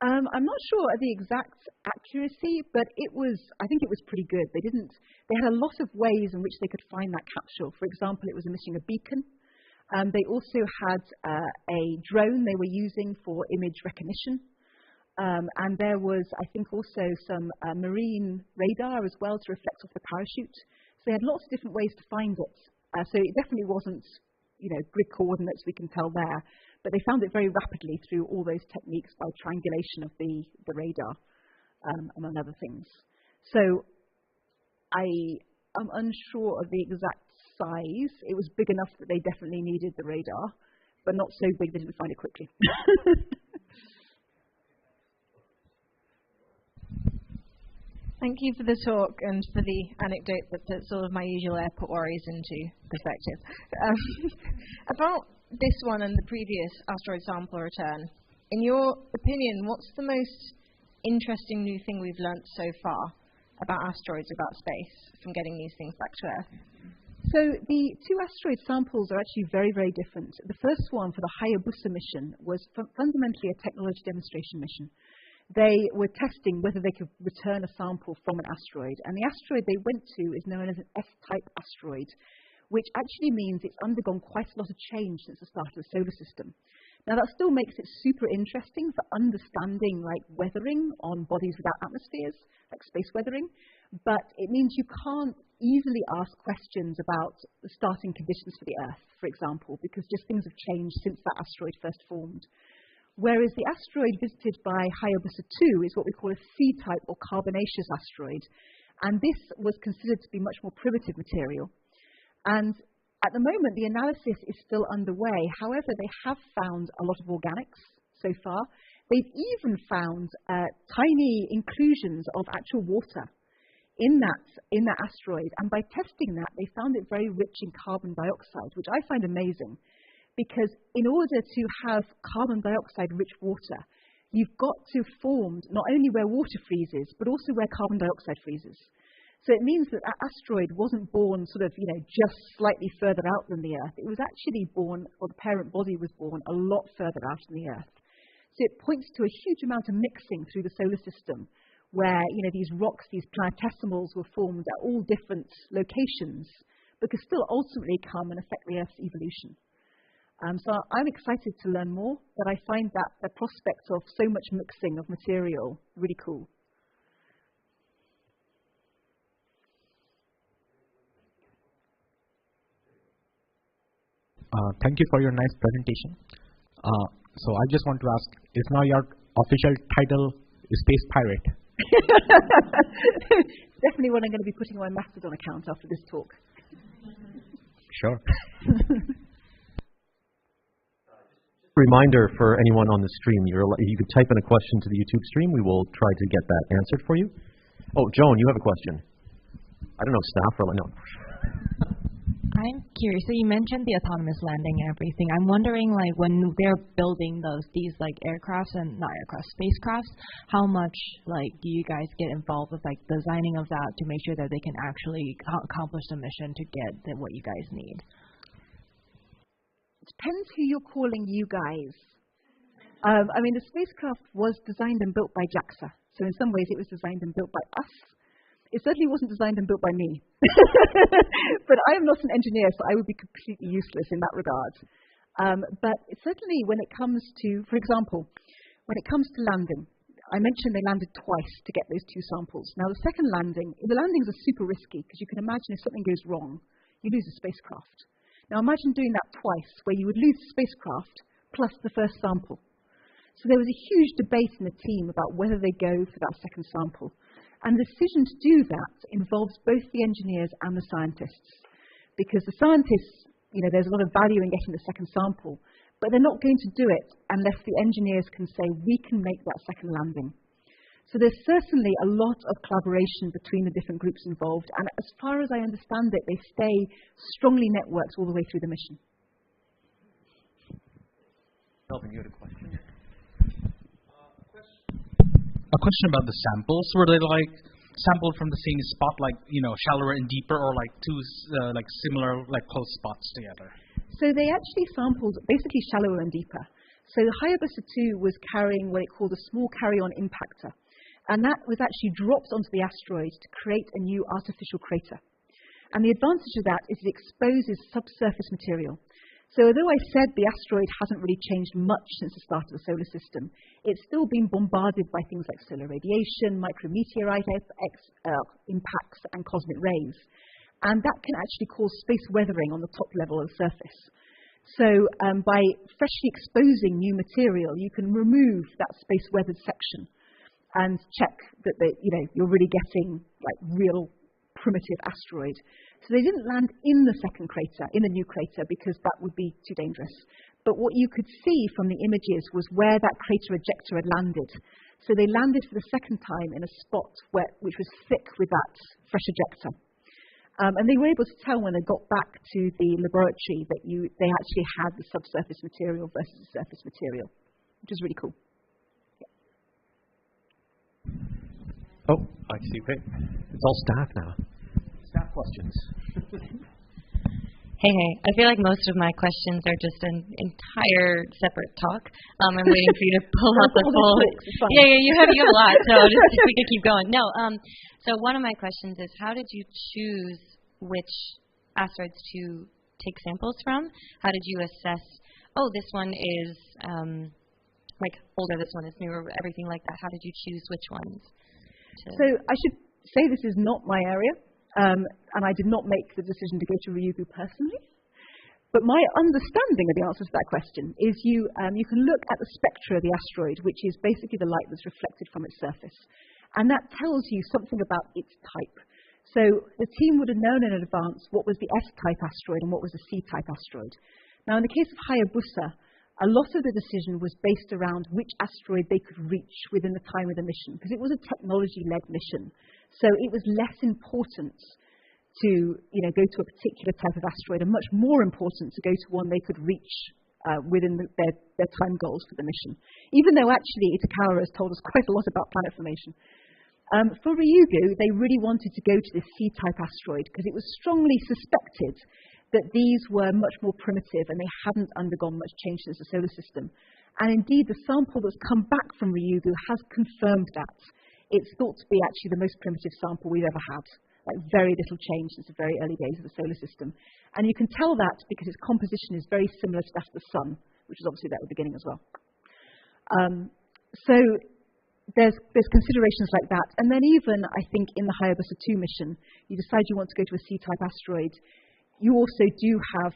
I'm not sure of the exact accuracy, but I think it was pretty good. They had a lot of ways in which they could find that capsule. For example, it was emitting a beacon. They also had a drone they were using for image recognition. And there was, I think, also some marine radar as well to reflect off the parachute. So they had lots of different ways to find it. So it definitely wasn't, grid coordinates we can tell there. But they found it very rapidly through all those techniques by triangulation of the radar, among other things. So I am unsure of the exact size. It was big enough that they definitely needed the radar, but not so big they didn't find it quickly. Thank you for the talk and for the anecdote that puts all of my usual airport worries into perspective. About this one and the previous asteroid sample return, in your opinion, what's the most interesting new thing we've learnt so far about asteroids, about space, from getting these things back to Earth? So the two asteroid samples are actually very, very different. The first one for the Hayabusa mission was fundamentally a technology demonstration mission. They were testing whether they could return a sample from an asteroid. And the asteroid they went to is known as an S-type asteroid, which actually means it's undergone quite a lot of change since the start of the solar system. Now, that still makes it super interesting for understanding, weathering on bodies without atmospheres, like space weathering. But it means you can't easily ask questions about the starting conditions for the Earth, for example, because just things have changed since that asteroid first formed. Whereas the asteroid visited by Hayabusa 2 is what we call a C-type or carbonaceous asteroid. And this was considered to be much more primitive material. And at the moment, the analysis is still underway. However, they have found a lot of organics so far. They've even found tiny inclusions of actual water in that asteroid. And by testing that, they found it very rich in carbon dioxide, which I find amazing. Because in order to have carbon dioxide-rich water, you've got to form not only where water freezes, but also where carbon dioxide freezes. So it means that that asteroid wasn't born just slightly further out than the Earth. It was actually born, or the parent body was born, a lot further out than the Earth. So it points to a huge amount of mixing through the solar system, where these rocks, these planetesimals were formed at all different locations, but could still ultimately come and affect the Earth's evolution. So I'm excited to learn more, but I find that the prospect of so much mixing of material really cool. Thank you for your nice presentation. So I just want to ask, is now your official title Space Pirate? Definitely what I'm going to be putting on my Mastodon account after this talk. Sure. Reminder for anyone on the stream, you can type in a question to the YouTube stream. We will try to get that answered for you. Oh, Joan, you have a question. I don't know, staff or no. I'm curious. So you mentioned the autonomous landing and everything. I'm wondering, when they're building these aircrafts and not aircraft, spacecrafts, how much do you guys get involved with designing of that to make sure that they can actually accomplish the mission to get what you guys need? Depends who you're calling you guys. I mean, the spacecraft was designed and built by JAXA. So in some ways, it was designed and built by us. It certainly wasn't designed and built by me. But I am not an engineer, so I would be completely useless in that regard. But certainly when it comes to, for example, when it comes to landing, I mentioned they landed twice to get those 2 samples. Now, the second landing, the landings are super risky because you can imagine if something goes wrong, you lose a spacecraft. Now, imagine doing that twice, where you would lose the spacecraft plus the first sample. So there was a huge debate in the team about whether they go for that second sample. And the decision to do that involves both the engineers and the scientists. Because the scientists, there's a lot of value in getting the second sample, but they're not going to do it unless the engineers can say, we can make that second landing. So there's certainly a lot of collaboration between the different groups involved, and as far as I understand it, they stay strongly networked all the way through the mission. Melvin, you had a question? A question about the samples. Were they sampled from the same spot, shallower and deeper, or two similar, close spots together? So they actually sampled basically shallower and deeper. So the Hayabusa 2 was carrying what it called a small carry-on impactor. And that was actually dropped onto the asteroid to create a new artificial crater. And the advantage of that is it exposes subsurface material. So although I said the asteroid hasn't really changed much since the start of the solar system, it's still been bombarded by things like solar radiation, micrometeorite impacts, and cosmic rays. And that can actually cause space weathering on the top level of the surface. So by freshly exposing new material, you can remove that space weathered section and check that you're really getting real primitive asteroid. So they didn't land in the second crater, in the new crater, because that would be too dangerous. But what you could see from the images was where that crater ejector had landed. So they landed for the second time in a spot which was thick with that fresh ejector. And they were able to tell when they got back to the laboratory that they actually had the subsurface material versus the surface material, which is really cool. Yeah. Oh, I see. Okay. It's all staff now. Staff questions. Hey, I feel like most of my questions are just an entire separate talk. I'm waiting for you to pull out the full. Yeah, you have a lot, so we can keep going. No, so one of my questions is, how did you choose which asteroids to take samples from? How did you assess, this one is older, this one is newer, everything like that? How did you choose which ones? So I should say this is not my area. And I did not make the decision to go to Ryugu personally. But my understanding of the answer to that question is you can look at the spectra of the asteroid, which is basically the light that's reflected from its surface. And that tells you something about its type. So the team would have known in advance what was the S-type asteroid and what was the C-type asteroid. Now, in the case of Hayabusa, a lot of the decision was based around which asteroid they could reach within the time of the mission, because it was a technology-led mission. So it was less important to go to a particular type of asteroid and much more important to go to one they could reach within their time goals for the mission. Even though actually Itokawa has told us quite a lot about planet formation. For Ryugu, they really wanted to go to this C-type asteroid because it was strongly suspected that these were much more primitive and they hadn't undergone much change since the solar system. And indeed, the sample that's come back from Ryugu has confirmed that. It's thought to be actually the most primitive sample we've ever had. Very little change since the very early days of the solar system. And you can tell that because its composition is very similar to that of the Sun, which was obviously there at the beginning as well. So there's considerations like that. And then even, I think, in the Hayabusa 2 mission, you decide you want to go to a C-type asteroid. You also do have,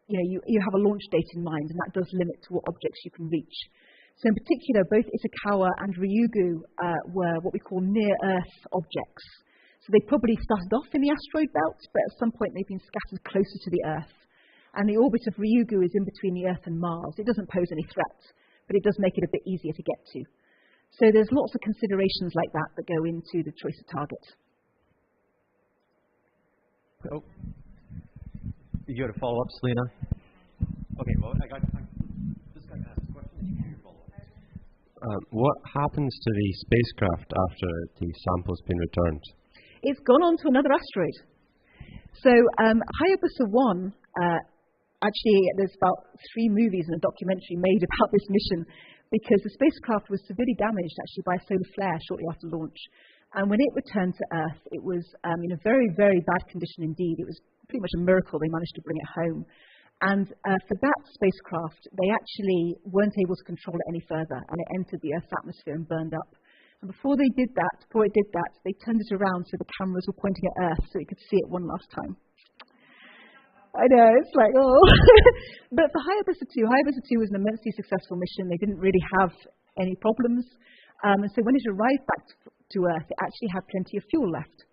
you have a launch date in mind, and that does limit to what objects you can reach. So in particular, both Itokawa and Ryugu were what we call near-Earth objects. So they probably started off in the asteroid belt, but at some point they've been scattered closer to the Earth. And the orbit of Ryugu is in between the Earth and Mars. It doesn't pose any threat, but it does make it a bit easier to get to. So there's lots of considerations like that that go into the choice of target. Oh. You got a follow-up, Selena? Okay, well, this guy asked a question, and you can follow up. What happens to the spacecraft after the sample's been returned? It's gone on to another asteroid. So Hayabusa 1, actually there's about 3 movies and a documentary made about this mission, because the spacecraft was severely damaged actually by a solar flare shortly after launch. And when it returned to Earth, it was in a very, very bad condition indeed. It was pretty much a miracle they managed to bring it home. And for that spacecraft, they actually weren't able to control it any further, and it entered the Earth's atmosphere and burned up. And before it did that, they turned it around so the cameras were pointing at Earth so it could see it one last time. I know, it's like, oh. But for Hayabusa 2 was an immensely successful mission. They didn't really have any problems. And so when it arrived back to Earth, it actually had plenty of fuel left.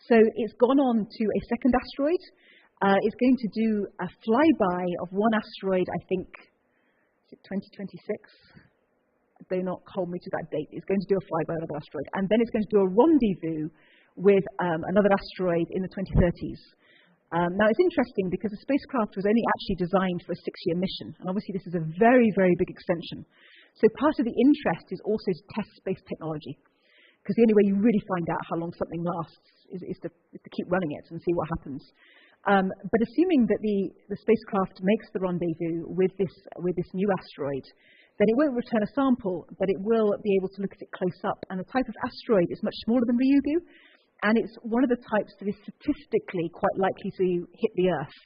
So it's gone on to a second asteroid. It's going to do a flyby of one asteroid, I think, is it 2026? Do not hold me to that date. It's going to do a flyby of another asteroid. And then it's going to do a rendezvous with another asteroid in the 2030s. Now, it's interesting because the spacecraft was only actually designed for a 6-year mission. And obviously, this is a very, very big extension. So part of the interest is also to test space technology. Because the only way you really find out how long something lasts is to keep running it and see what happens. But assuming that the spacecraft makes the rendezvous with this new asteroid, then it won't return a sample, but it will be able to look at it close up. And the type of asteroid is much smaller than Ryugu, and it's one of the types that is statistically quite likely to hit the Earth.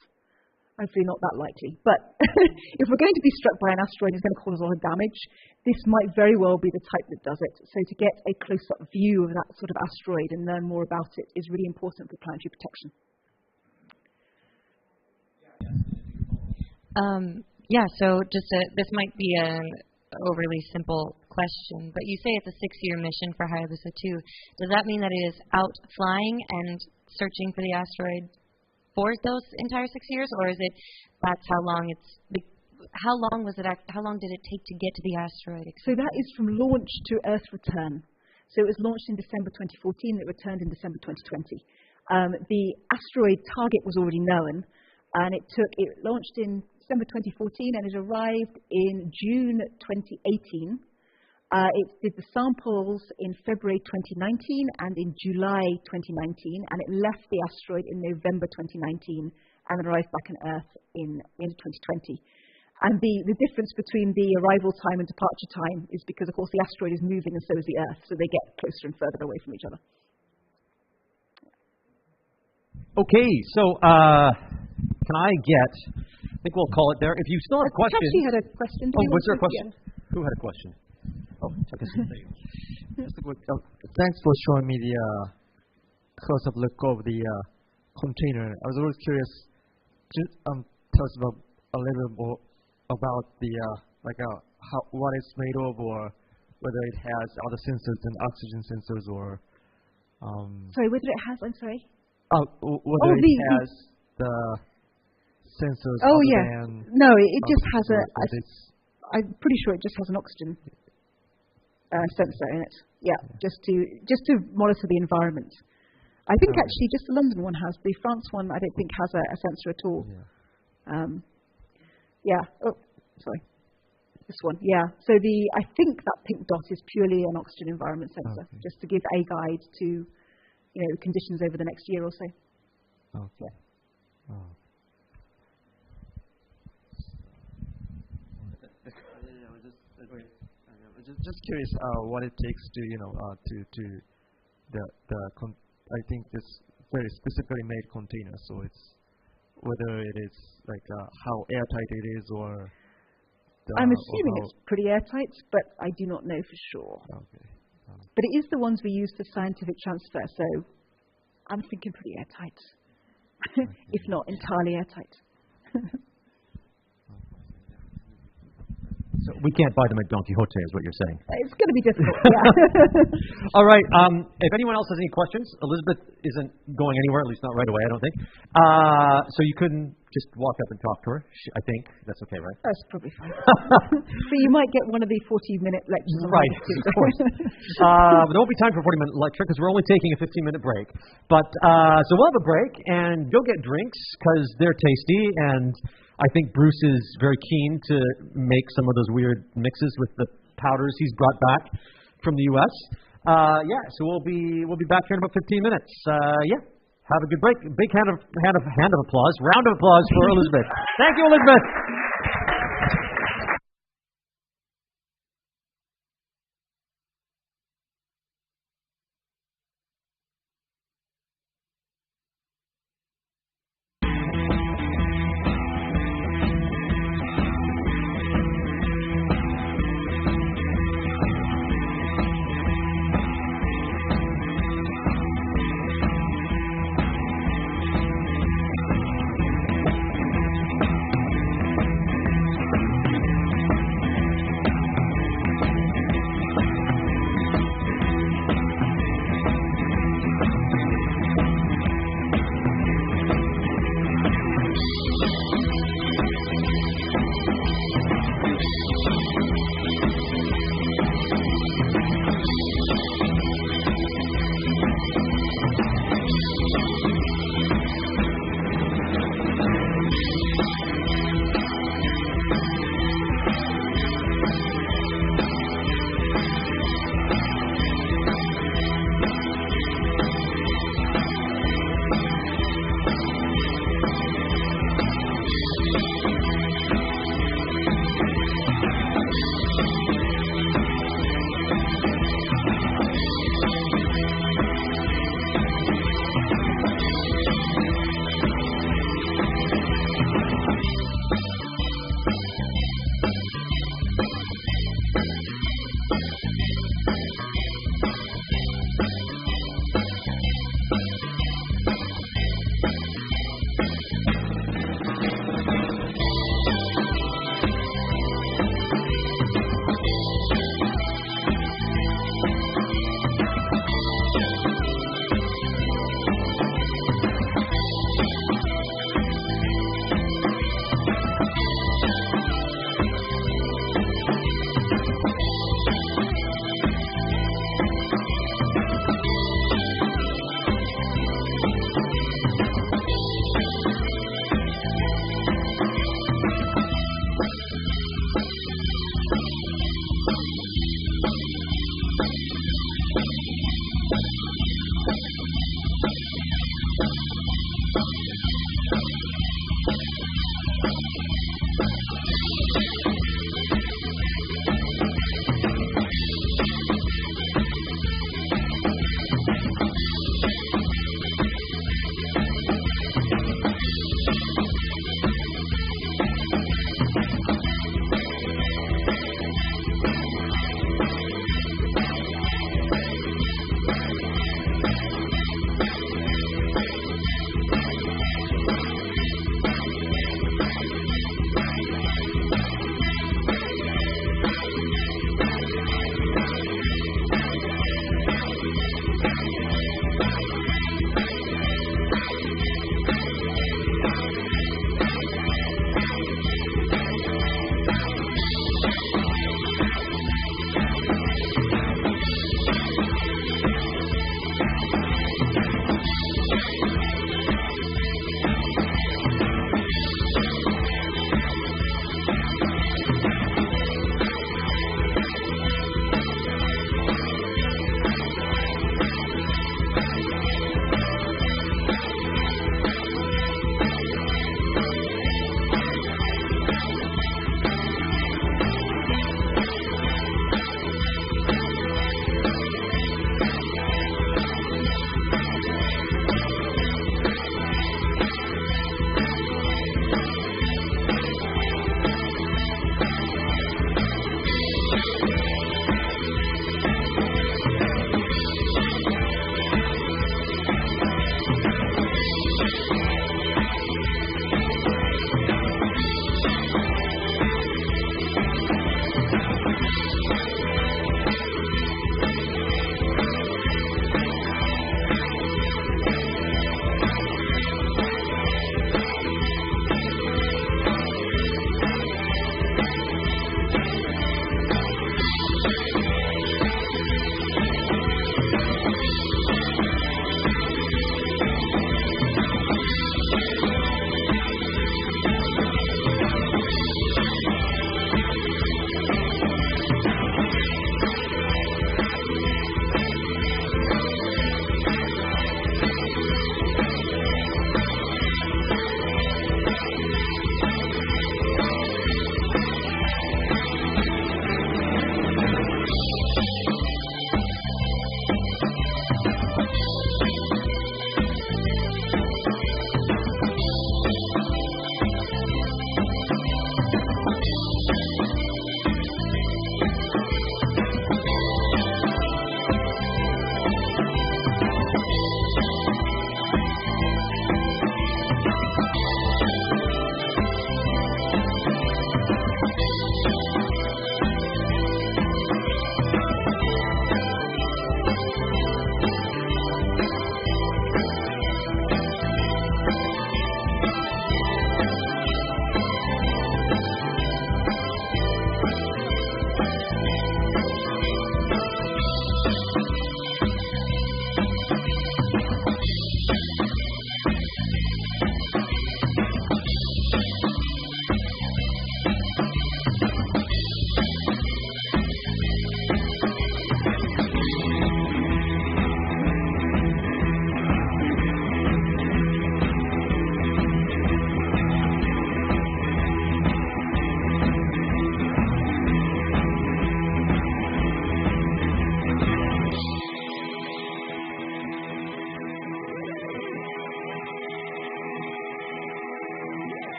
Hopefully not that likely. But if we're going to be struck by an asteroid and it's going to cause a lot of damage, this might very well be the type that does it. So to get a close-up view of that sort of asteroid and learn more about it is really important for planetary protection. So this might be an overly simple question, but you say it's a 6-year mission for Hayabusa 2. Does that mean that it is out flying and searching for the asteroid for those entire 6 years, or is it that's how long how long did it take to get to the asteroid? So that is from launch to Earth return. So it was launched in December 2014, it returned in December 2020. The asteroid target was already known, and it launched in December 2014 and it arrived in June 2018. It did the samples in February 2019 and in July 2019, and it left the asteroid in November 2019 and arrived back on Earth in the end of 2020. And the difference between the arrival time and departure time is because, of course, the asteroid is moving and so is the Earth, so they get closer and further away from each other. Okay, so can I get, I think we'll call it there. If you still have questions. Tashi had a question. Was there a question? Who had a question? Oh, check this out. Just a quick, thanks for showing me the close-up look of the container. I was always curious. Just tell us about a little bit more about the what it's made of, or whether it has other sensors than oxygen sensors, or. Sorry, whether it has. I'm sorry. Whether it has the sensors. Oh yeah. No, it just has I'm pretty sure it just has an oxygen sensor in it. Yeah, just to monitor the environment. I think actually just the London one has. The France one I don't think has a sensor at all. Yeah. Oh, sorry. This one. Yeah. So I think that pink dot is purely an oxygen environment sensor, just to give a guide to conditions over the next year or so. Okay. Oh. Just curious what it takes to I think this very specifically made container. So it's whether it is how airtight it is, or I'm assuming it's pretty airtight, but I do not know for sure. Okay. But it is the ones we use for scientific transfer, so I'm thinking pretty airtight, if not entirely airtight. So we can't buy them at Don Quixote, is what you're saying. It's going to be difficult, yeah. All right. If anyone else has any questions, Elizabeth isn't going anywhere, at least not right away, I don't think. So you couldn't just walk up and talk to her, I think. That's okay, right? That's probably fine. So you might get one of the 40-minute lectures. Right, of course. But there won't be time for a 40-minute lecture because we're only taking a 15-minute break. But so we'll have a break and go get drinks because they're tasty, and I think Bruce is very keen to make some of those weird mixes with the powders he's brought back from the U.S. So we'll be back here in about 15 minutes. Have a good break. Big hand of applause, round of applause for Elizabeth. Thank you, Elizabeth.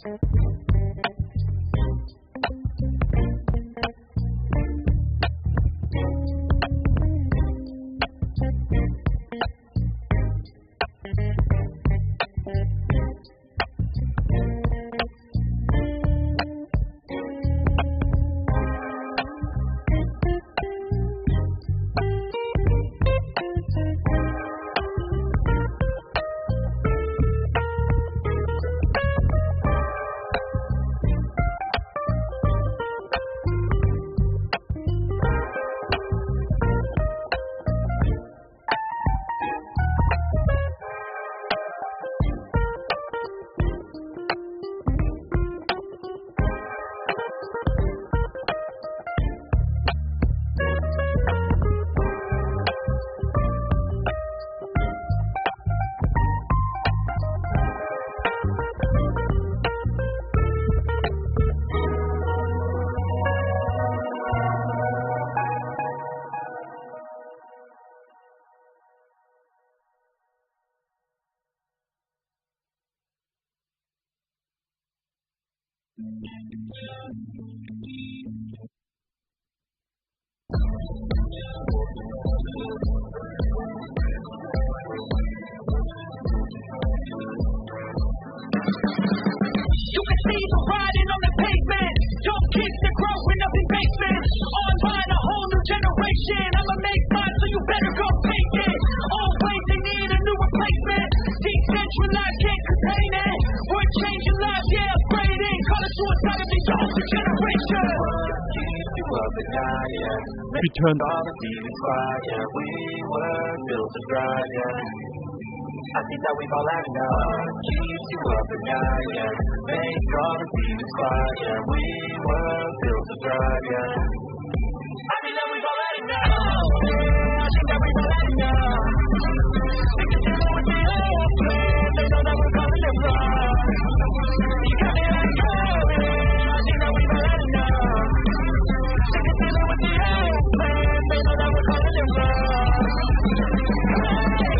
Return. We were built to thrive, yeah. I think that we've all had enough. Keeps you up at night, yeah. Make all the demons quiet, yeah. We were built to thrive, yeah. I think that we've all had enough. I think that we've all had enough. They can deal with the old plan. They know that we're coming to run. You got me like, oh, yeah. I think that we've all had enough. They can deal with the old plan. They know that we're coming to run.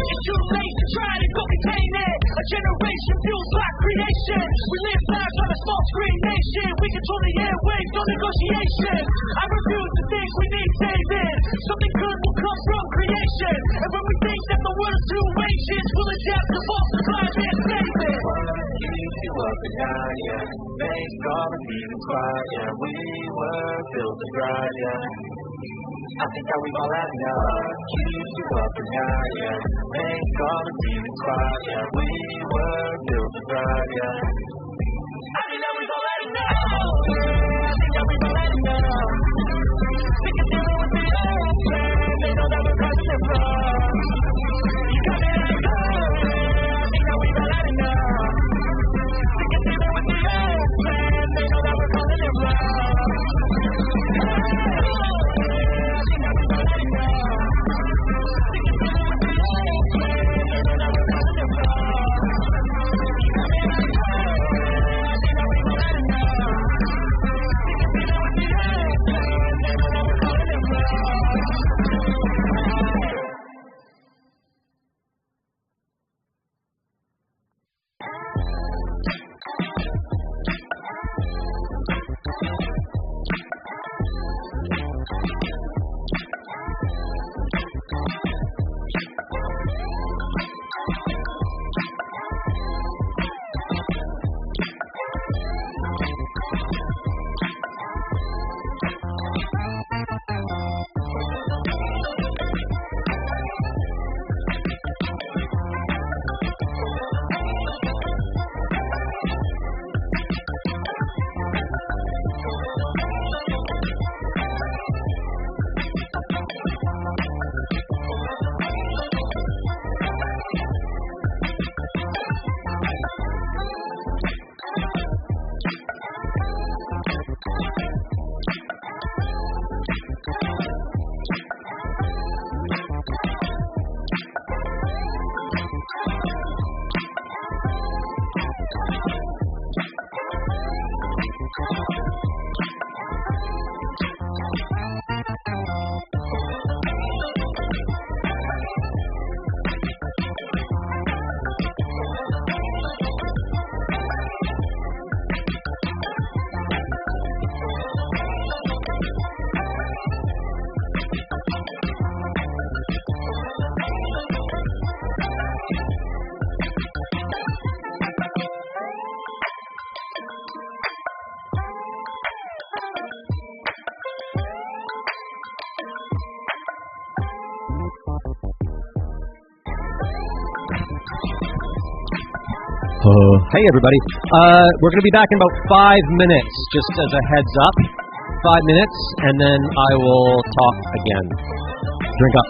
It's too late to try to go contain it. A generation fueled by creation. We live lives on a small screen nation. We control the airwaves, no negotiation. I refuse to think we need saving. Something good will come from creation. And when we think that the world's too ancient, we'll adapt to false survive and save it. Keep you up at night, yeah. Make all the demons quiet, yeah. We were built to thrive, yeah. I think that we've all had enough. Keep you up at night, yeah. Make all the demons quiet, yeah. We were built to thrive, yeah. I think that we've all had enough. I think that we've all had enough. They can deal with the old plan. They know that we're coming to run. You got me like, oh, I think that we've all had enough. They can deal with the old plan. They know that we're coming to run. Hey, everybody. We're going to be back in about 5 minutes, just as a heads up. 5 minutes, and then I will talk again. Drink up.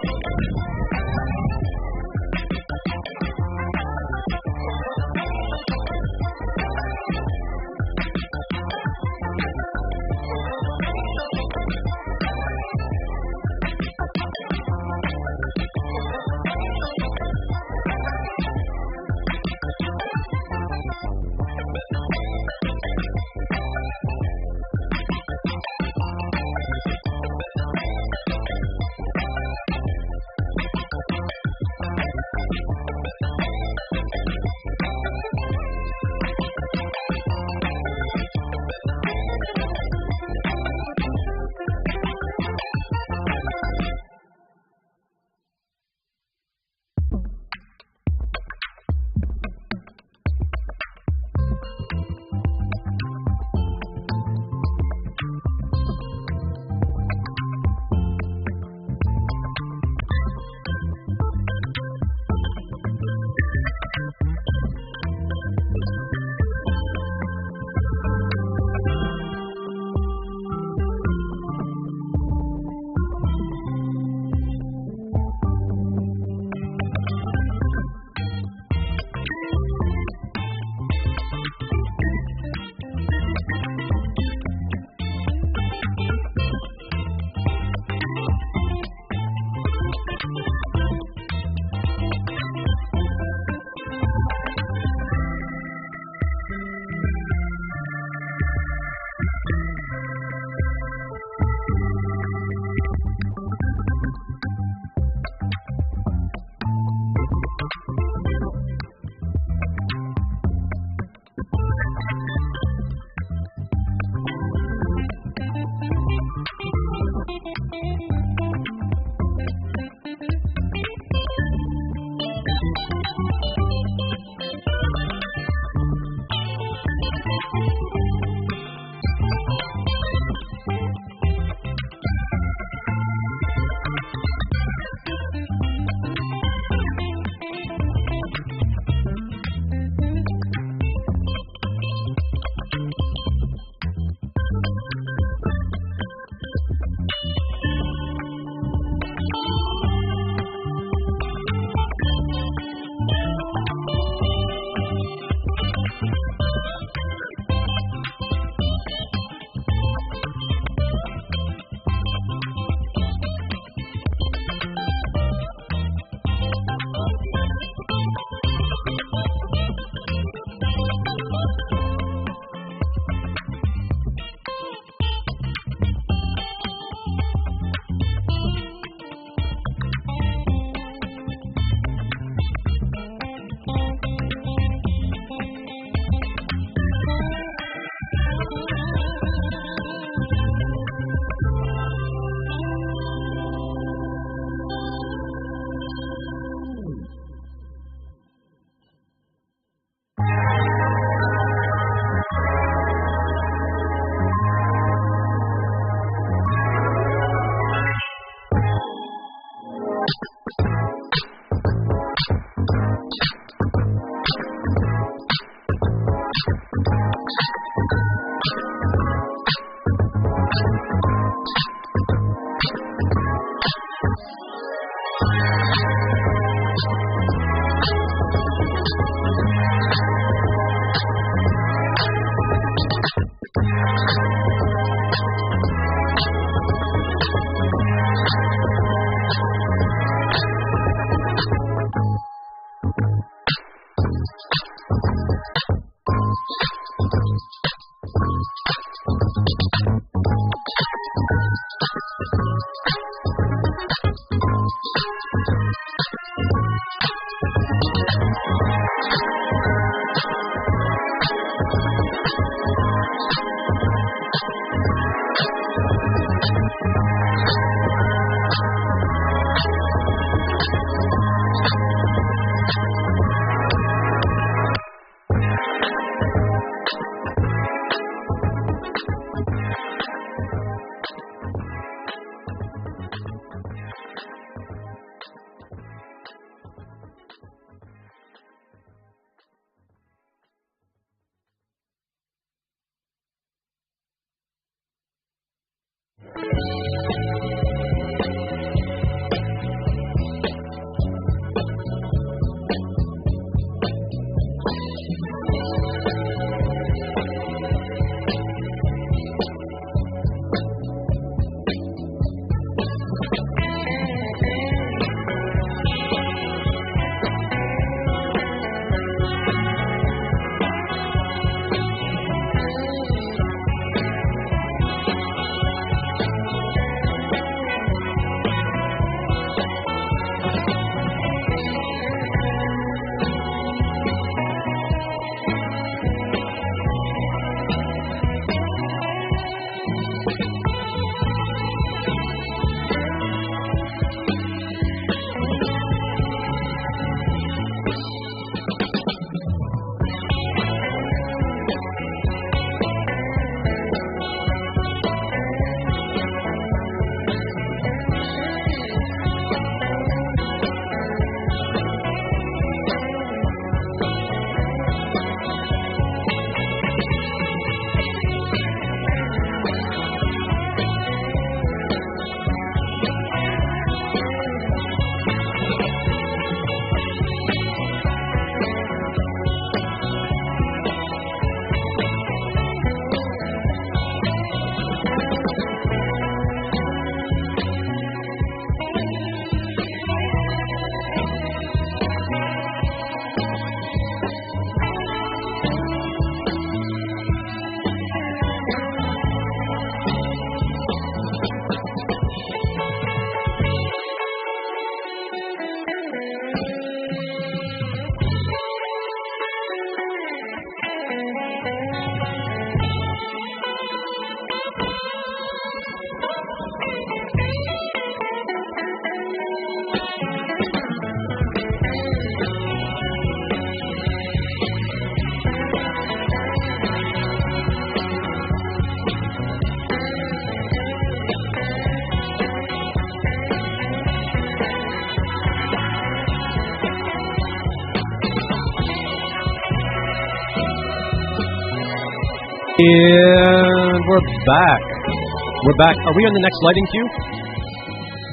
And we're back. We're back. Are we on the next lighting queue?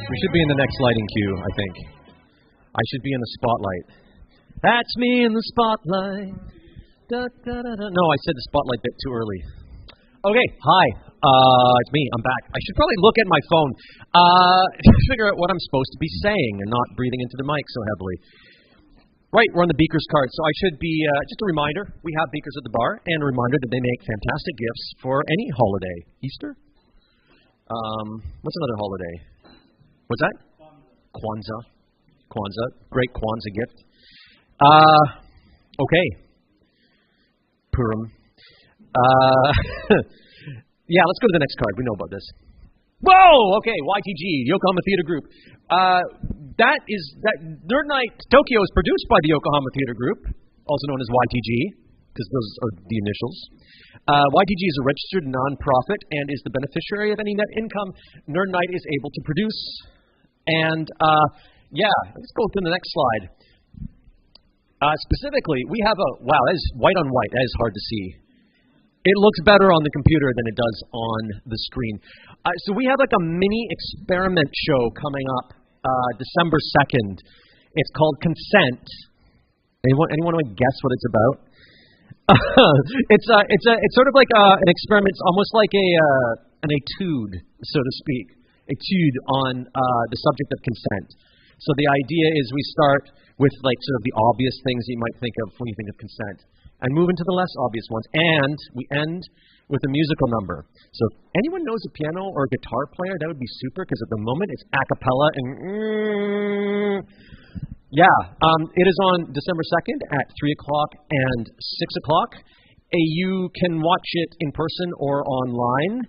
We should be in the next lighting queue, I think. I should be in the spotlight. That's me in the spotlight. Da, da, da, da. No, I said the spotlight bit too early. Okay, hi. It's me. I'm back. I should probably look at my phone to figure out what I'm supposed to be saying and not breathing into the mic so heavily. Right, we're on the Beakers card, so I should be, just a reminder, we have Beakers at the bar, and a reminder that they make fantastic gifts for any holiday. Easter? What's another holiday? What's that? Kwanzaa. Great Kwanzaa gift. Okay. Purim. Yeah, let's go to the next card. We know about this. Whoa! Okay, YTG, Yokohama Theater Group. That Nerd Night Tokyo is produced by the Yokohama Theater Group, also known as YTG, because those are the initials. YTG is a registered nonprofit and is the beneficiary of any net income Nerd Night is able to produce. And yeah, let's go to the next slide. Specifically, we have a wow. That is white on white. That is hard to see. It looks better on the computer than it does on the screen. So we have like a mini experiment show coming up December 2nd. It's called Consent. Anyone want to guess what it's about? It's sort of like an experiment. It's almost like an etude, so to speak. Etude on the subject of consent. So the idea is we start with like sort of the obvious things you might think of when you think of consent, and move into the less obvious ones. And we end with a musical number. So if anyone knows a piano or a guitar player, that would be super, because at the moment it's a cappella and yeah. It is on December 2nd at 3 o'clock and 6 o'clock. You can watch it in person or online.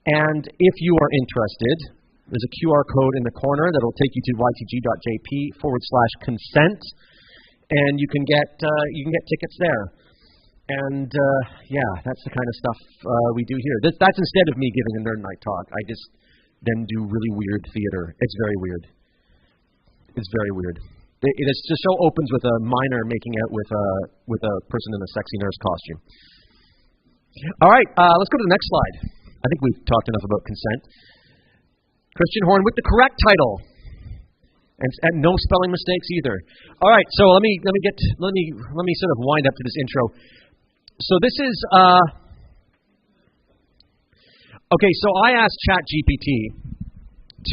And if you are interested, there's a QR code in the corner that will take you to ytg.jp/consent, and you can get tickets there. And yeah, that's the kind of stuff we do here. That's instead of me giving a Nerd Night talk. I just then do really weird theater. It's very weird. It's very weird. The show opens with a miner making out with a person in a sexy nurse costume. All right, let's go to the next slide. I think we've talked enough about consent. Christian Horn with the correct title, and no spelling mistakes either. All right, so let me sort of wind up to this intro. So this is okay. So I asked ChatGPT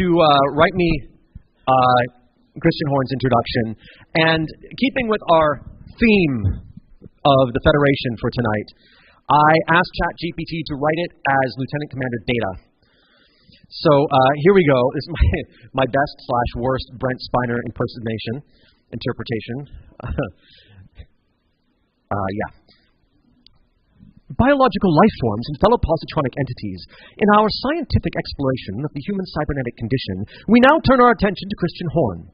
to write me Christian Horn's introduction, and keeping with our theme of the Federation for tonight, I asked ChatGPT to write it as Lieutenant Commander Data. So here we go. This is my best/worst Brent Spiner interpretation. Yeah. Biological life forms and fellow positronic entities. In our scientific exploration of the human cybernetic condition, we now turn our attention to Christian Horn.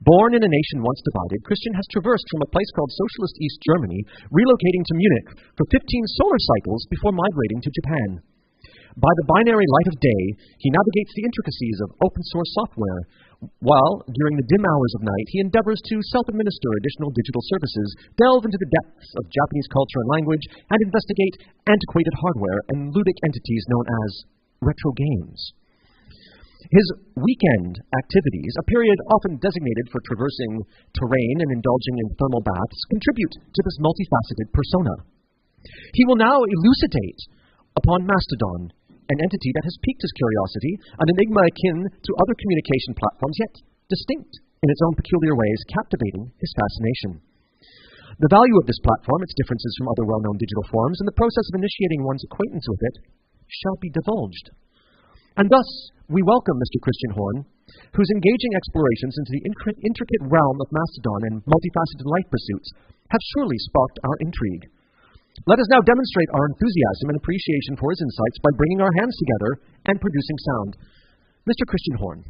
Born in a nation once divided, Christian has traversed from a place called Socialist East Germany, relocating to Munich for 15 solar cycles before migrating to Japan. By the binary light of day, he navigates the intricacies of open-source software, while, during the dim hours of night, he endeavors to self-administer additional digital services, delve into the depths of Japanese culture and language, and investigate antiquated hardware and ludic entities known as retro games. His weekend activities, a period often designated for traversing terrain and indulging in thermal baths, contribute to this multifaceted persona. He will now elucidate upon Mastodon, an entity that has piqued his curiosity, an enigma akin to other communication platforms, yet distinct in its own peculiar ways, captivating his fascination. The value of this platform, its differences from other well-known digital forms, and the process of initiating one's acquaintance with it shall be divulged. And thus, we welcome Mr. Christian Horn, whose engaging explorations into the intricate realm of Mastodon and multifaceted life pursuits have surely sparked our intrigue. Let us now demonstrate our enthusiasm and appreciation for his insights by bringing our hands together and producing sound. Mr. Christian Horn.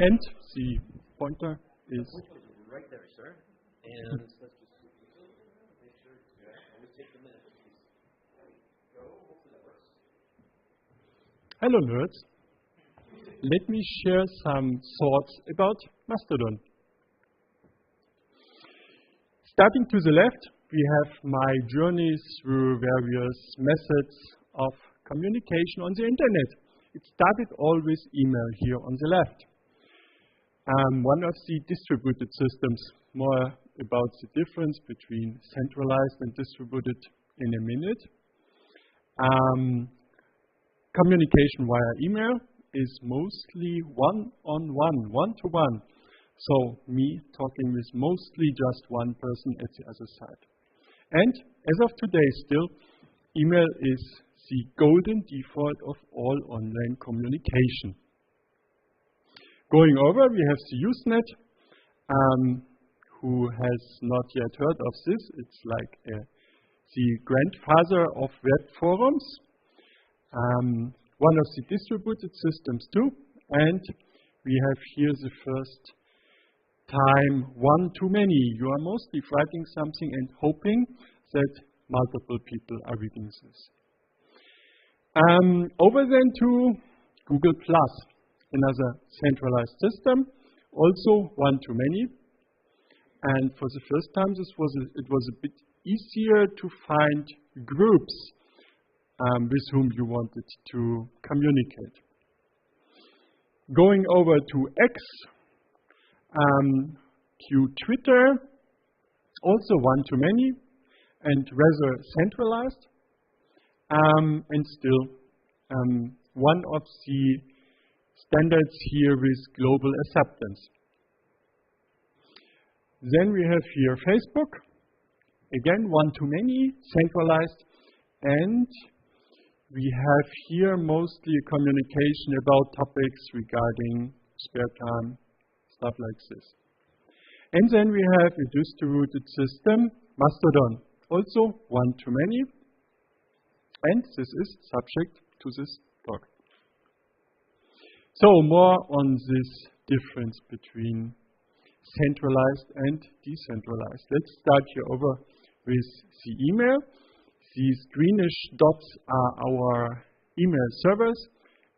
And the pointer is right there, sir. And let's just make sure we take the minute. Go. Hopefully that works. Hello, nerds. Let me share some thoughts about Mastodon. Starting to the left, we have my journeys through various methods of communication on the internet. It started all with email here on the left. One of the distributed systems, more about the difference between centralized and distributed in a minute. Communication via email is mostly one-on-one, one-to-one. So me talking with mostly just one person at the other side. And as of today still, email is the golden default of all online communication. Going over, we have the Usenet. Who has not yet heard of this? It's like the grandfather of web forums. One of the distributed systems too. And we have here the first time one-to-many. You are mostly writing something and hoping that multiple people are reading this. Over then to Google+, another centralized system, also one-to-many. And for the first time, it was a bit easier to find groups with whom you wanted to communicate. Going over to X, to Twitter, also one-to-many, and rather centralized, and still one of the standards here is global acceptance. Then we have here Facebook, again one-to-many, centralized, and we have here mostly communication about topics regarding spare time, stuff like this. And then we have a distributed system, Mastodon, also one-to-many, and this is subject to this talk. So more on this difference between centralized and decentralized. Let's start here over with the email. These greenish dots are our email servers,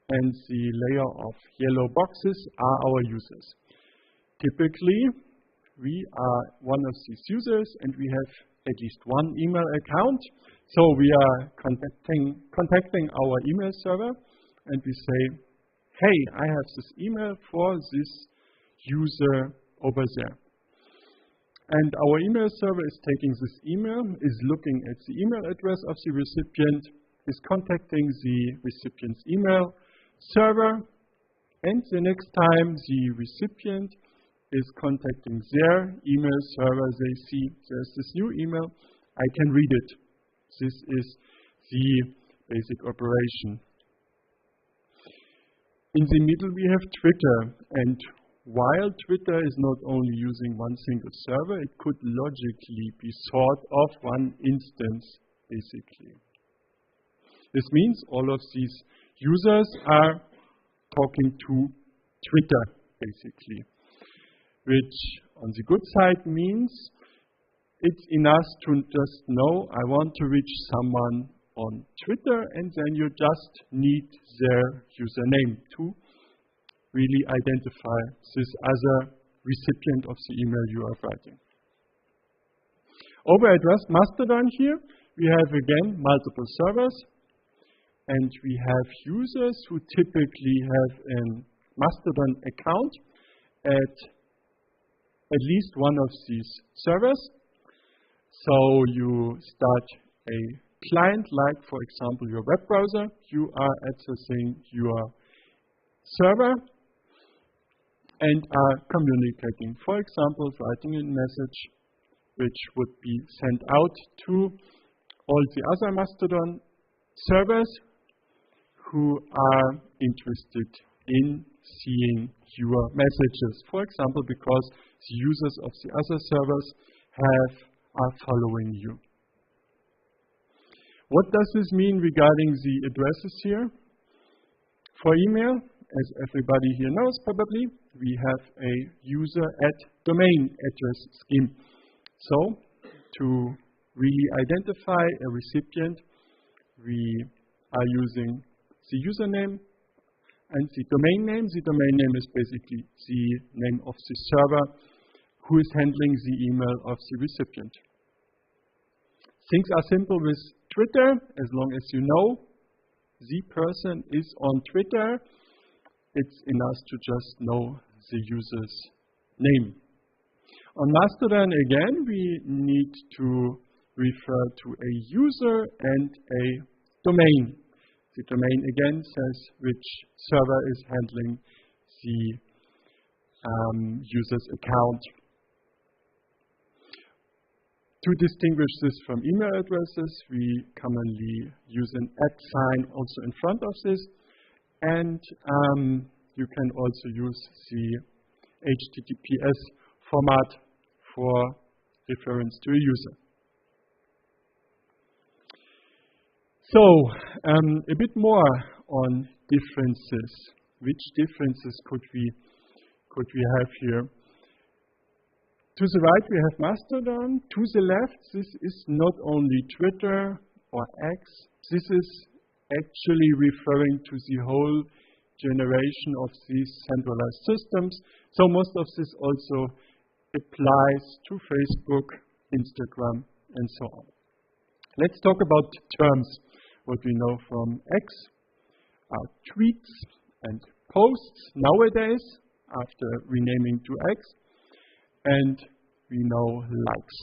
and the layer of yellow boxes are our users. Typically, we are one of these users, and we have at least one email account. So we are contacting our email server, and we say, hey, I have this email for this user over there. And our email server is taking this email, is looking at the email address of the recipient, is contacting the recipient's email server, and the next time the recipient is contacting their email server, they see there's this new email, I can read it. This is the basic operation. In the middle we have Twitter, and while Twitter is not only using one single server, it could logically be sort of one instance, basically. This means all of these users are talking to Twitter, basically, which on the good side means it's enough to just know I want to reach someone on Twitter, and then you just need their username to really identify this other recipient of the email you are writing. Over at Mastodon here, we have again multiple servers, and we have users who typically have a Mastodon account at least one of these servers. So you start a client, like for example your web browser, you are accessing your server and are communicating. For example, writing a message which would be sent out to all the other Mastodon servers who are interested in seeing your messages. For example, because the users of the other servers are following you. What does this mean regarding the addresses here? For email, as everybody here knows probably, we have a user at domain address scheme. So, to really identify a recipient, we are using the username and the domain name. The domain name is basically the name of the server who is handling the email of the recipient. Things are simple with Twitter, as long as you know the person is on Twitter. It's enough to just know the user's name. On Mastodon, again, we need to refer to a user and a domain. The domain, again, says which server is handling the user's account. To distinguish this from email addresses, we commonly use an @ also in front of this, and you can also use the HTTPS format for reference to a user. So, a bit more on differences. Which differences could we have here? To the right, we have Mastodon. To the left, this is not only Twitter or X. This is actually referring to the whole generation of these centralized systems. So most of this also applies to Facebook, Instagram, and so on. Let's talk about terms. What we know from X are tweets and posts nowadays, after renaming to X, and we know likes.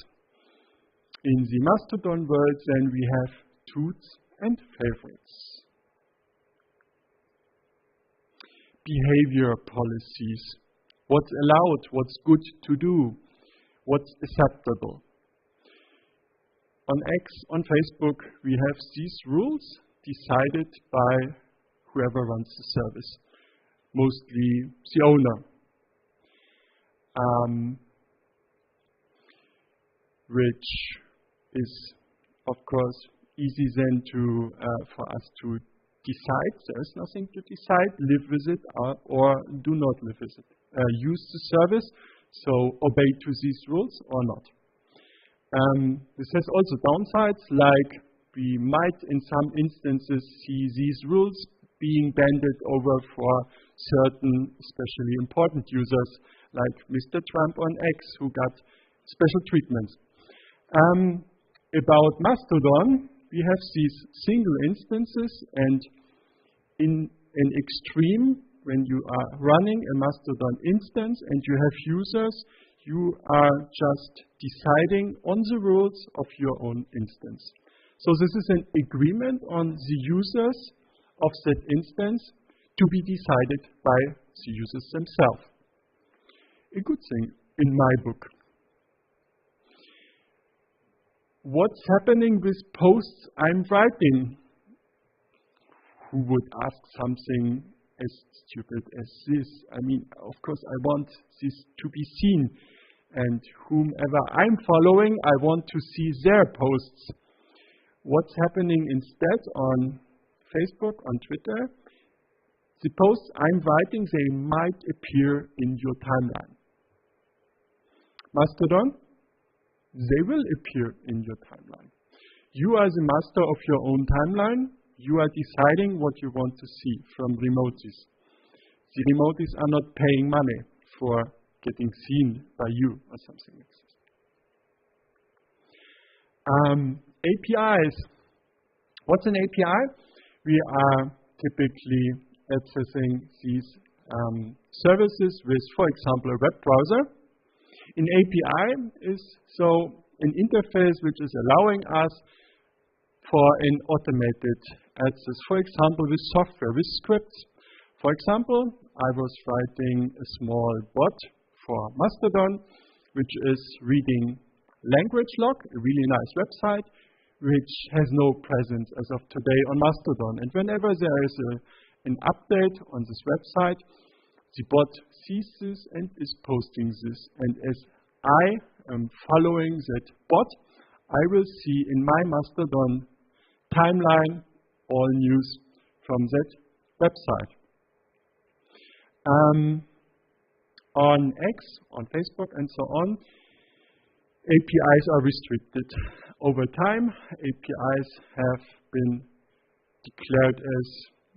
In the Mastodon world, then we have tweets and favorites. Behavior policies. What's allowed, what's good to do, what's acceptable. On X, on Facebook, we have these rules decided by whoever runs the service, mostly the owner. Which is, of course, easy then for us to decide. There is nothing to decide. Live with it or do not live with it. Use the service, so obey to these rules or not. This has also downsides, like we might in some instances see these rules being banded over for certain especially important users, like Mr. Trump on X, who got special treatment. About Mastodon, we have these single instances, and in an extreme, when you are running a Mastodon instance and you have users, you are just deciding on the rules of your own instance. So this is an agreement on the users of that instance to be decided by the users themselves. A good thing in my book. What's happening with posts I'm writing? Who would ask something as stupid as this? I mean, of course, I want this to be seen. And whomever I'm following, I want to see their posts. What's happening instead on Facebook, on Twitter? The posts I'm writing, they might appear in your timeline. Mastodon, they will appear in your timeline. You are the master of your own timeline. You are deciding what you want to see from remotes. The remotes are not paying money for getting seen by you or something like this. APIs. What's an API? We are typically accessing these services with, for example, a web browser. An API is an interface which is allowing us for an automated access, for example, with software, with scripts. For example, I was writing a small bot for Mastodon, which is reading LanguageLog, a really nice website, which has no presence as of today on Mastodon. And whenever there is an update on this website, the bot sees this and is posting this. And as I am following that bot, I will see in my Mastodon timeline all news from that website. On X, on Facebook, and so on, APIs are restricted. Over time, APIs have been declared as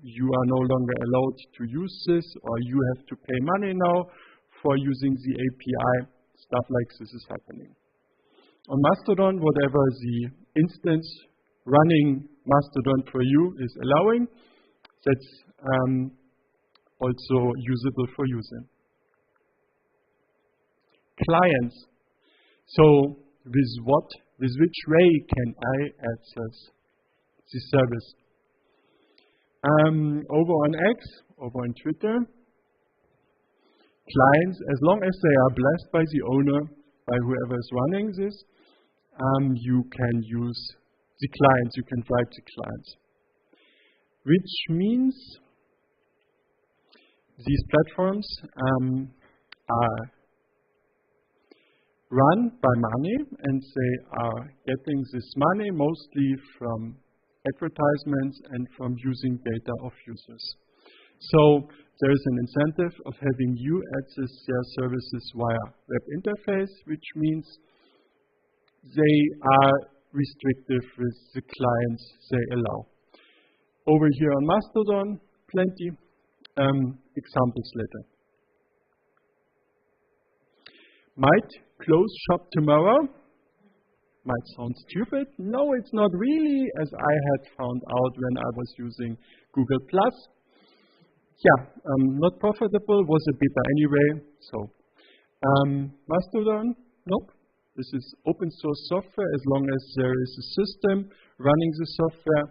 you are no longer allowed to use this, or you have to pay money now for using the API. stuff like this is happening. On Mastodon, whatever the instance running Mastodon for you is allowing, that's also usable for using. Clients. So with which way can I access the service? Over on X, over on Twitter, clients, as long as they are blessed by the owner, by whoever is running this, you can use the clients, you can drive the clients. Which means these platforms are run by money, and they are getting this money mostly from advertisements and from using data of users. So there is an incentive of having you access their services via web interface, which means they are restrictive with the clients they allow. Over here on Mastodon, plenty examples later. Might close shop tomorrow. Might sound stupid. No, it's not really, as I had found out when I was using Google+. Yeah, not profitable, was a beta anyway. So, Mastodon, nope. This is open source software. As long as there is a system running the software,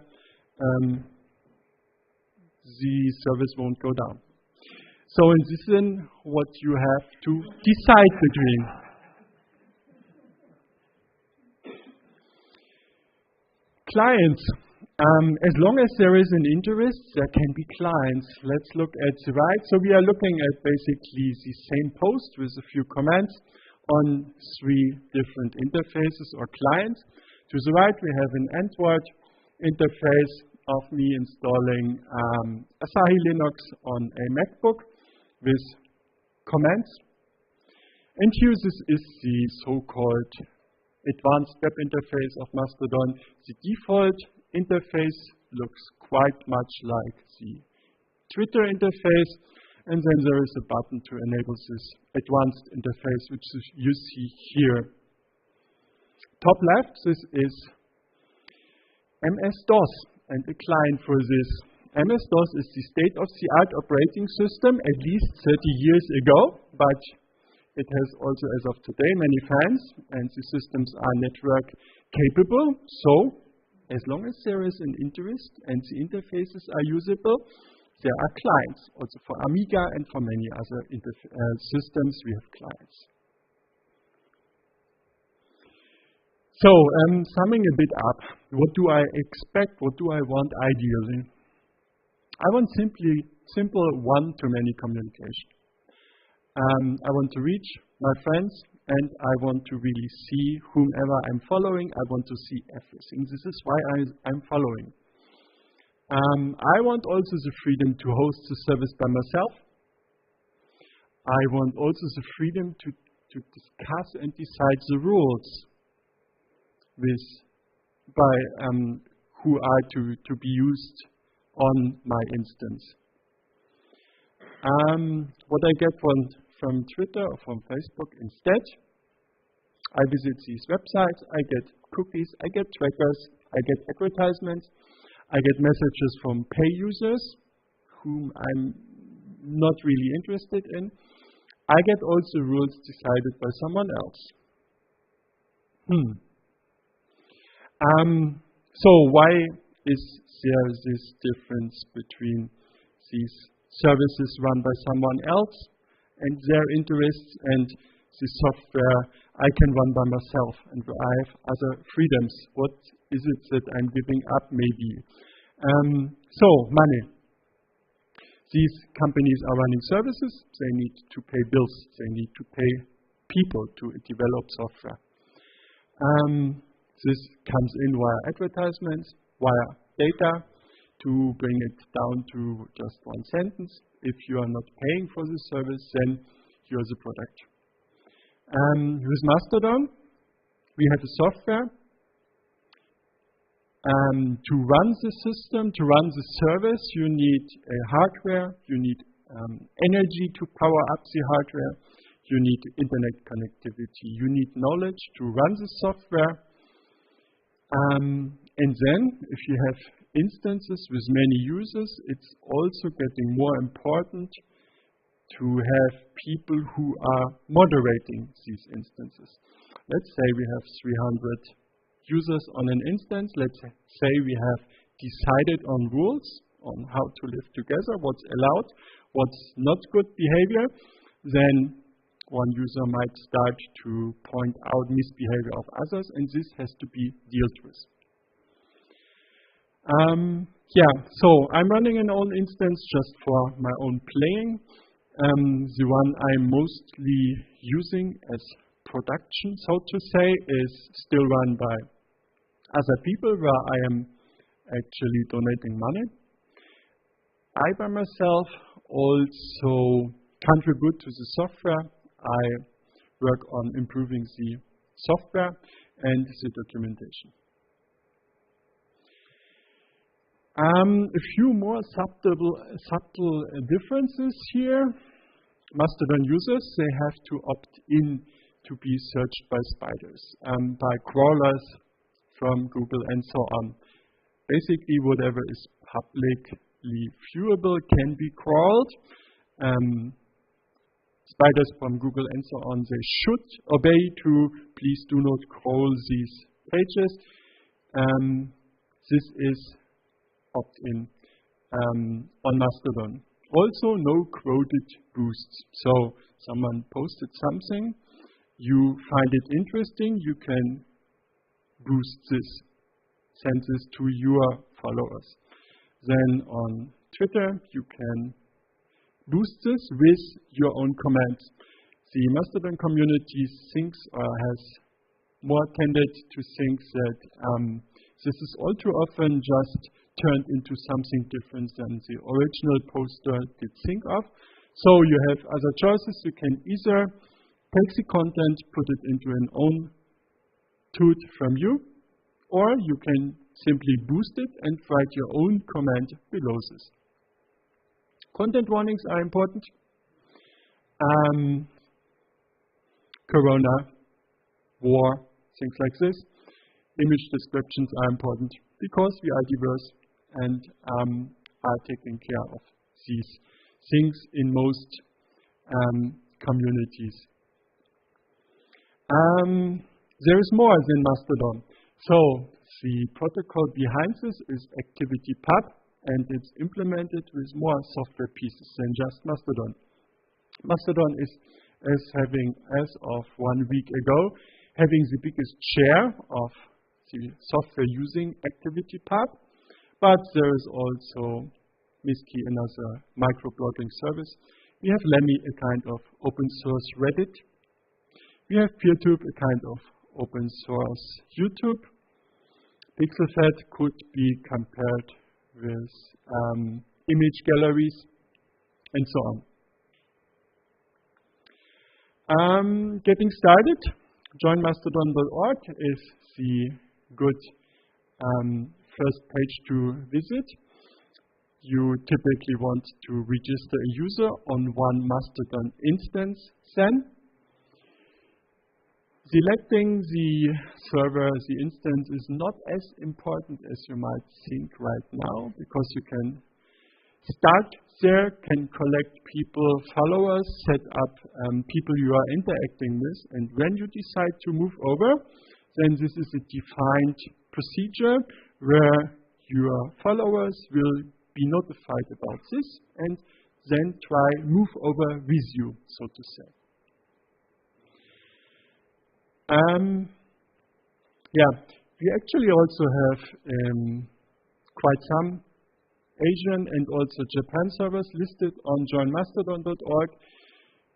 the service won't go down. So in this then, what you have to decide between. Clients. As long as there is an interest, there can be clients. Let's look at the right. So we are looking at basically the same post with a few comments on 3 different interfaces or clients. To the right, we have an Android interface of me installing Asahi Linux on a MacBook with comments. And here this is the so-called advanced web interface of Mastodon. The default interface looks quite much like the Twitter interface, and then there is a button to enable this advanced interface, which you see here. Top left, this is MS-DOS and a client for this. MS-DOS is the state-of-the-art operating system at least 30 years ago, but it has also, as of today, many fans, and the systems are network capable. So, as long as there is an interest and the interfaces are usable, there are clients. Also for Amiga and for many other systems, we have clients. So, summing a bit up, what do I expect? What do I want ideally? I want simple one-to-many communication. I want to reach my friends, and I want to really see whomever I'm following. I want to see everything. This is why I'm following. I want also the freedom to host the service by myself. I want also the freedom to discuss and decide the rules by who are to be used on my instance. What I get from Twitter or from Facebook instead, I visit these websites, I get cookies, I get trackers, I get advertisements, I get messages from pay users whom I'm not really interested in. I get also rules decided by someone else. So why is there this difference between these services run by someone else and their interests and the software I can run by myself and where I have other freedoms? What is it that I'm giving up maybe? So, money. These companies are running services, they need to pay bills, they need to pay people to develop software. This comes in via advertisements, via data, to bring it down to just one sentence. If you are not paying for the service, then you're the product. With Mastodon, we have a software to run the system, to run the service. You need hardware, you need energy to power up the hardware, you need internet connectivity, you need knowledge to run the software. And then, if you have instances with many users, it's also getting more important to have people who are moderating these instances. Let's say we have 300 users on an instance. Let's say we have decided on rules on how to live together, what's allowed, what's not good behavior. Then one user might start to point out misbehavior of others, and this has to be dealt with. So I'm running an own instance just for my own playing. The one I'm mostly using as production, so to say, is still run by other people where I am actually donating money. I by myself also contribute to the software. I work on improving the software and the documentation. A few more subtle differences here. Mastodon users, they have to opt in to be searched by spiders, by crawlers from Google and so on. Basically, whatever is publicly viewable can be crawled. Spiders from Google and so on, they should obey to please do not crawl these pages. This is opt-in on Mastodon. Also, no quoted boosts. So, someone posted something, you find it interesting, you can boost this, send this to your followers. Then on Twitter, you can boost this with your own comments. The Mastodon community thinks or has more tended to think that this is all too often just turned into something different than the original poster did think of. So you have other choices. You can either take the content, put it into an own tweet from you, or you can simply boost it and write your own comment below this. Content warnings are important. Corona, war, things like this. Image descriptions are important because we are diverse and are taking care of these things in most communities. There is more than Mastodon. So the protocol behind this is ActivityPub, and it's implemented with more software pieces than just Mastodon. Mastodon is having, as of 1 week ago, having the biggest share of the software using ActivityPub, but there is also Miski, another microblogging service. We have Lemmy, a kind of open source Reddit. We have PeerTube, a kind of open source YouTube. PixelFed could be compared with image galleries, and so on. Getting started, joinmastodon.org is the good first page to visit. You typically want to register a user on one Mastodon instance then. Selecting the server, the instance, is not as important as you might think right now, because you can start there, can collect people, followers, set up people you are interacting with, and when you decide to move over, then this is a defined procedure where your followers will be notified about this and then move over with you, so to say. We actually also have quite some Asian and also Japan servers listed on joinmastodon.org.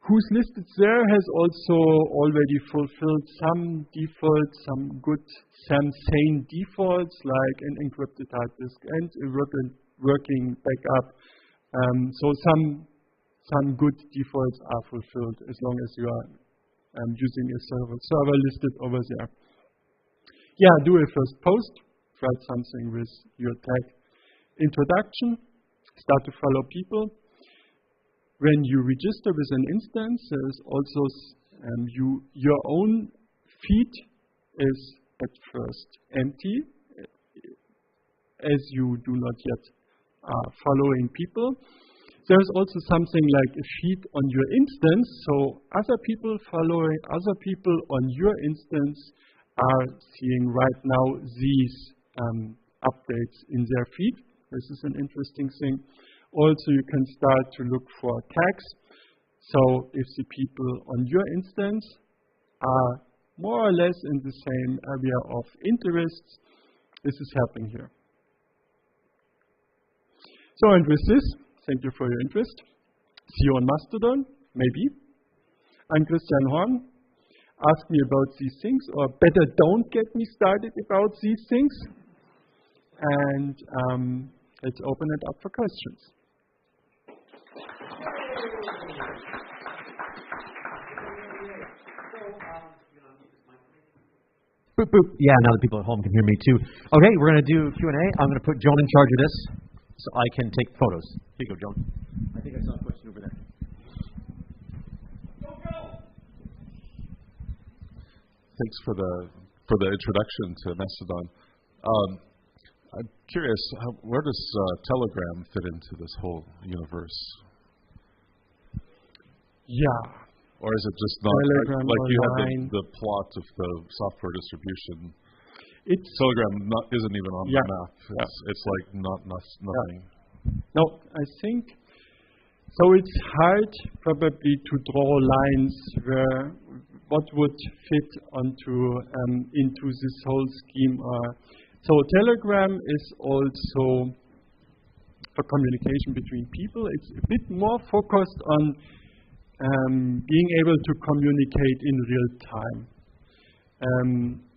Who's listed there has also already fulfilled some defaults, some good, some sane defaults, like an encrypted hard disk and a working backup. So some good defaults are fulfilled as long as you are using a server listed over there. Yeah, do a first post, write something with your tag introduction, start to follow people. when you register with an instance, there is also your own feed is at first empty, as you do not yet following people. There is also something like a feed on your instance, so other people following other people on your instance are seeing right now these updates in their feed. This is an interesting thing. Also, you can start to look for tags. So if the people on your instance are more or less in the same area of interests, this is happening here. So, and with this, thank you for your interest. See you on Mastodon, maybe. I'm Christian Horn. Ask me about these things, or better don't get me started about these things. And let's open it up for questions. Boop, boop. Yeah, now the people at home can hear me too. Okay, we're going to do Q&A. I'm going to put Joan in charge of this so I can take photos. Here you go, Joan. I think I saw a question over there. Thanks for the introduction to Mastodon. I'm curious, where does Telegram fit into this whole universe? Yeah. Or is it just not like you have the plot of the software distribution? Telegram isn't even on the map. It's like nothing. No, I think so. It's hard probably to draw lines where what would fit into this whole scheme. So Telegram is also for communication between people. It's a bit more focused on being able to communicate in real time.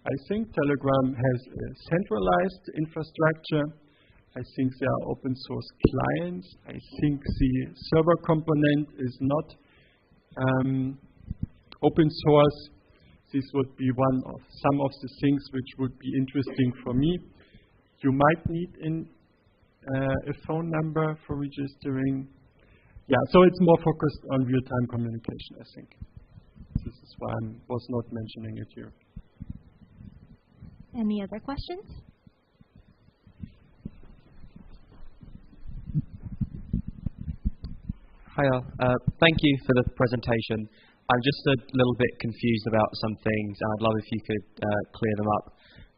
I think Telegram has a centralized infrastructure. I think there are open source clients. I think the server component is not open source. This would be some of the things which would be interesting for me. You might need a phone number for registering. Yeah, so it's more focused on real-time communication, I think. This is why I was not mentioning it here. Any other questions? Hi, thank you for the presentation. I'm just a little bit confused about some things, and I'd love if you could clear them up.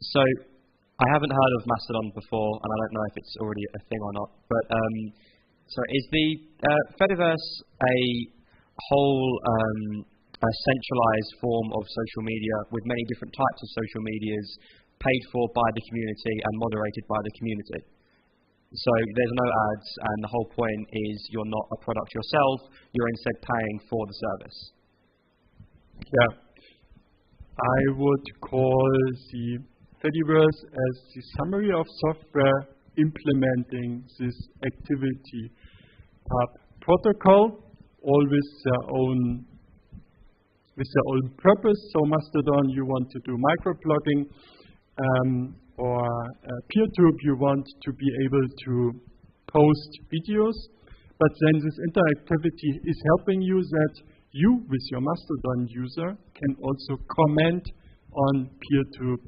So, I haven't heard of Mastodon before, and I don't know if it's already a thing or not, but so is the Fediverse a whole a centralized form of social media with many different types of social medias paid for by the community and moderated by the community? So there's no ads, and the whole point is you're not a product yourself, you're instead paying for the service. Yeah. I would call the Fediverse as the summary of software implementing this activity protocol, all with their own purpose. So Mastodon, you want to do microblogging, or PeerTube, you want to be able to post videos, but then this interactivity is helping you that you, with your Mastodon user, can also comment on PeerTube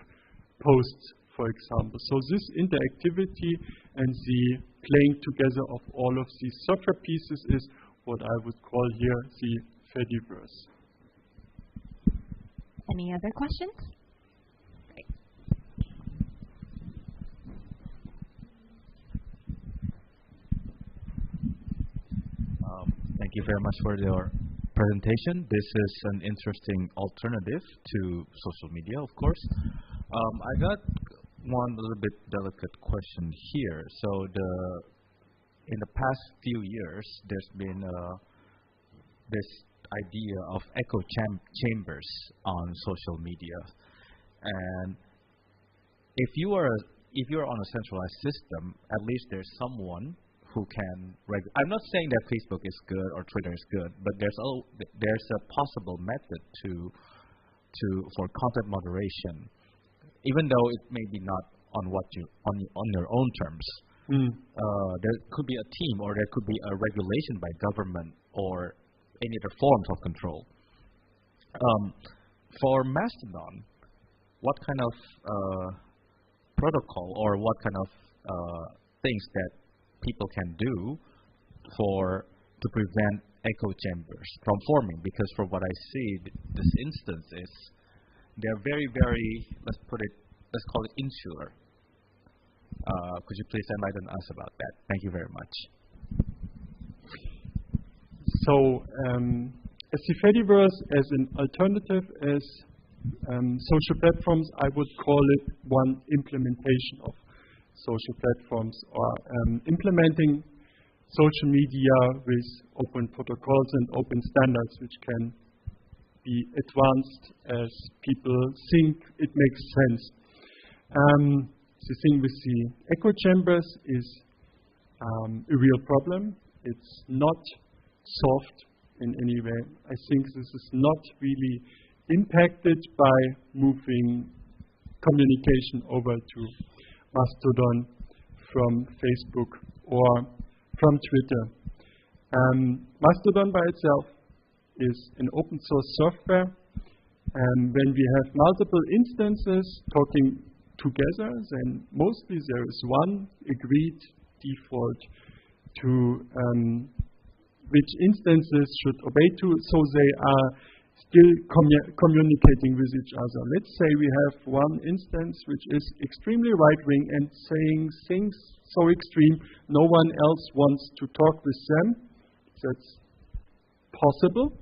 posts, for example. So this interactivity and the playing together of all of these software pieces is what I would call here the Fediverse. Any other questions? Thank you very much for your presentation. This is an interesting alternative to social media, of course. I got one little bit delicate question here. So in the past few years, there's been this idea of echo chambers on social media, and if you are on a centralized system, at least there's someone who can I'm not saying that Facebook is good or Twitter is good, but there's a possible method for content moderation, even though it may be not on your own terms. There could be a team, or there could be a regulation by government or any other forms of control. For Mastodon, what kind of protocol or what kind of things that people can do to prevent echo chambers from forming? Because from what I see, this instance is they're very, very, let's call it insular. Could you please enlighten us about that? Thank you very much. So, as the Fediverse as an alternative as social platforms, I would call it one implementation of social platforms, or implementing social media with open protocols and open standards, which can be advanced as people think it makes sense. The thing with the echo chambers is a real problem. It's not solved in any way. I think this is not really impacted by moving communication over to Mastodon from Facebook or from Twitter. Mastodon by itself is an open source software, and when we have multiple instances talking together, then mostly there is one agreed default to which instances should obey to, so they are still communicating with each other. Let's say we have one instance which is extremely right-wing and saying things so extreme no one else wants to talk with them. That's possible.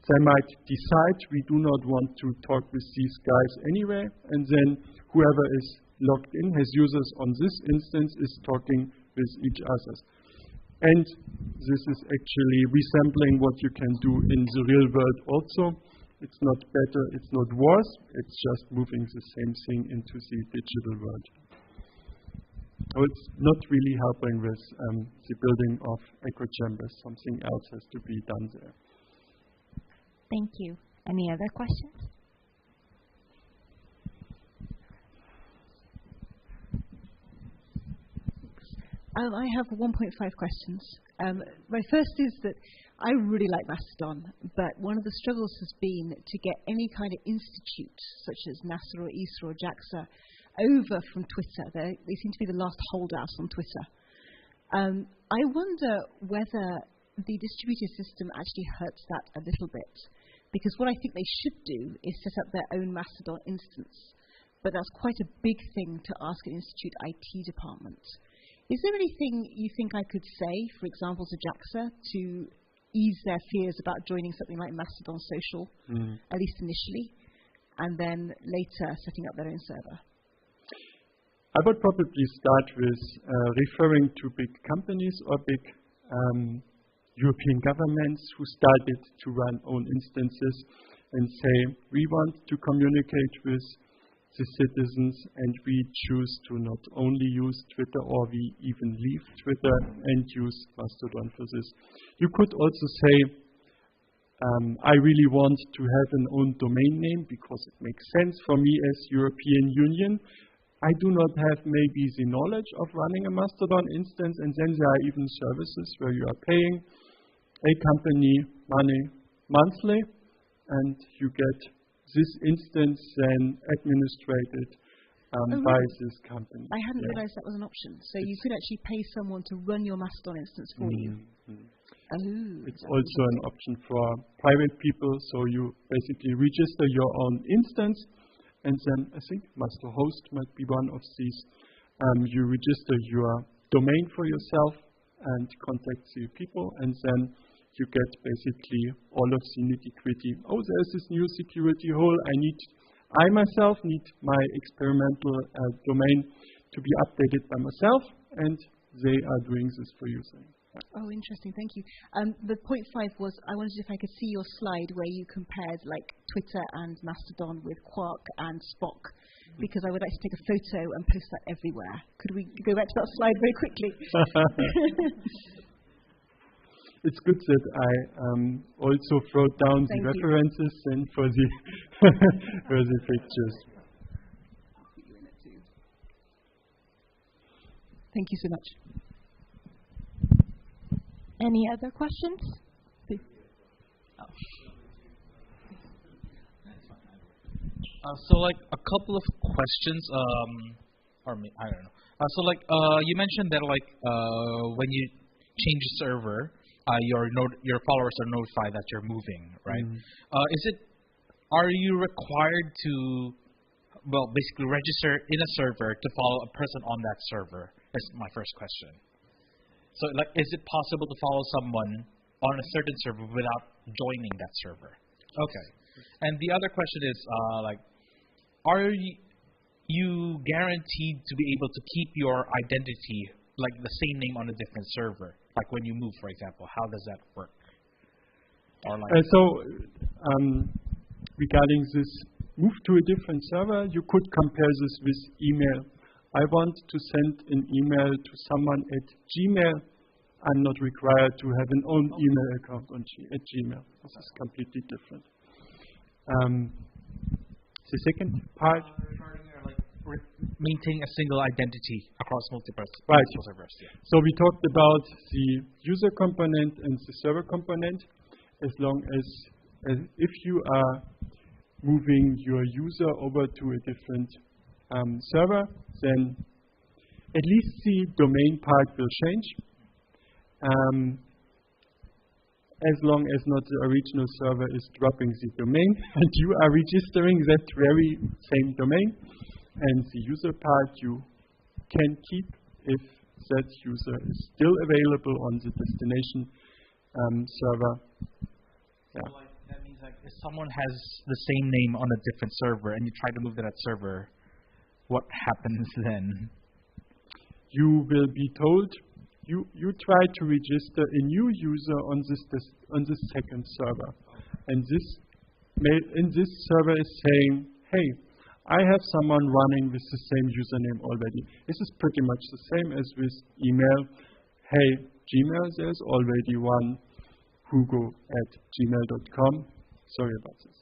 They might decide we do not want to talk with these guys anyway, and then whoever is logged in, has users on this instance, is talking with each other. And this is actually resembling what you can do in the real world also. It's not better, it's not worse, it's just moving the same thing into the digital world. So it's not really helping with the building of echo chambers. Something else has to be done there. Thank you. Any other questions? I have 1.5 questions. My first is that I really like Mastodon, but one of the struggles has been to get any kind of institute, such as NASA or ESA or JAXA, over from Twitter. They seem to be the last holdouts on Twitter. I wonder whether the distributed system actually hurts that a little bit, because what I think they should do is set up their own Mastodon instance, but that's quite a big thing to ask an institute IT department. Is there anything you think I could say, for example, to JAXA to ease their fears about joining something like Mastodon Social, at least initially, and then later setting up their own server? I would probably start with referring to big companies or big European governments who started to run own instances and say, we want to communicate with the citizens, and we choose to not only use Twitter, or we even leave Twitter and use Mastodon for this. You could also say, I really want to have an own domain name because it makes sense for me as European Union. I do not have maybe the knowledge of running a Mastodon instance, and then there are even services where you are paying a company money monthly, and you get this instance then administrated by this company. I hadn't realized that was an option. So you could actually pay someone to run your Mastodon instance for you. It's also an option for private people. So you basically register your own instance, and then I think Masterhost might be one of these. You register your domain for yourself and contact the people, and then you get basically all of the nitty-gritty. Oh, there's this new security hole. I myself need my experimental domain to be updated by myself, and they are doing this for you. Oh, interesting. Thank you. The point 5 was, I wondered if I could see your slide where you compared like Twitter and Mastodon with Quark and Spock, because I would like to take a photo and post that everywhere. Could we go back to that slide very quickly? It's good that I also wrote down the references and for the for the pictures. Thank you so much. Any other questions? So like a couple of questions, I don't know. So like you mentioned that like when you change a server, your followers are notified that you're moving, right? Are you required to, well, basically register in a server to follow a person on that server? That's my first question. So like, is it possible to follow someone on a certain server without joining that server? Okay. And the other question is like, are you guaranteed to be able to keep your identity, like the same name on a different server? Like when you move, for example, how does that work? Or like regarding this move to a different server, you could compare this with email. I want to send an email to someone at Gmail. I'm not required to have an own email account at Gmail. This is completely different. The second part, maintaining a single identity across multiple servers. Yeah. So we talked about the user component and the server component. As long as if you are moving your user over to a different server, then at least the domain part will change. As long as not the original server is dropping the domain and you are registering that very same domain, and the user part you can keep if that user is still available on the destination server. Yeah. So like, that means like if someone has the same name on a different server and you try to move to that server, what happens then? You will be told you try to register a new user on this second server, and this server is saying, hey, I have someone running with the same username already. This is pretty much the same as with email. Hey, Gmail, there's already one hugo@gmail.com. Sorry about this.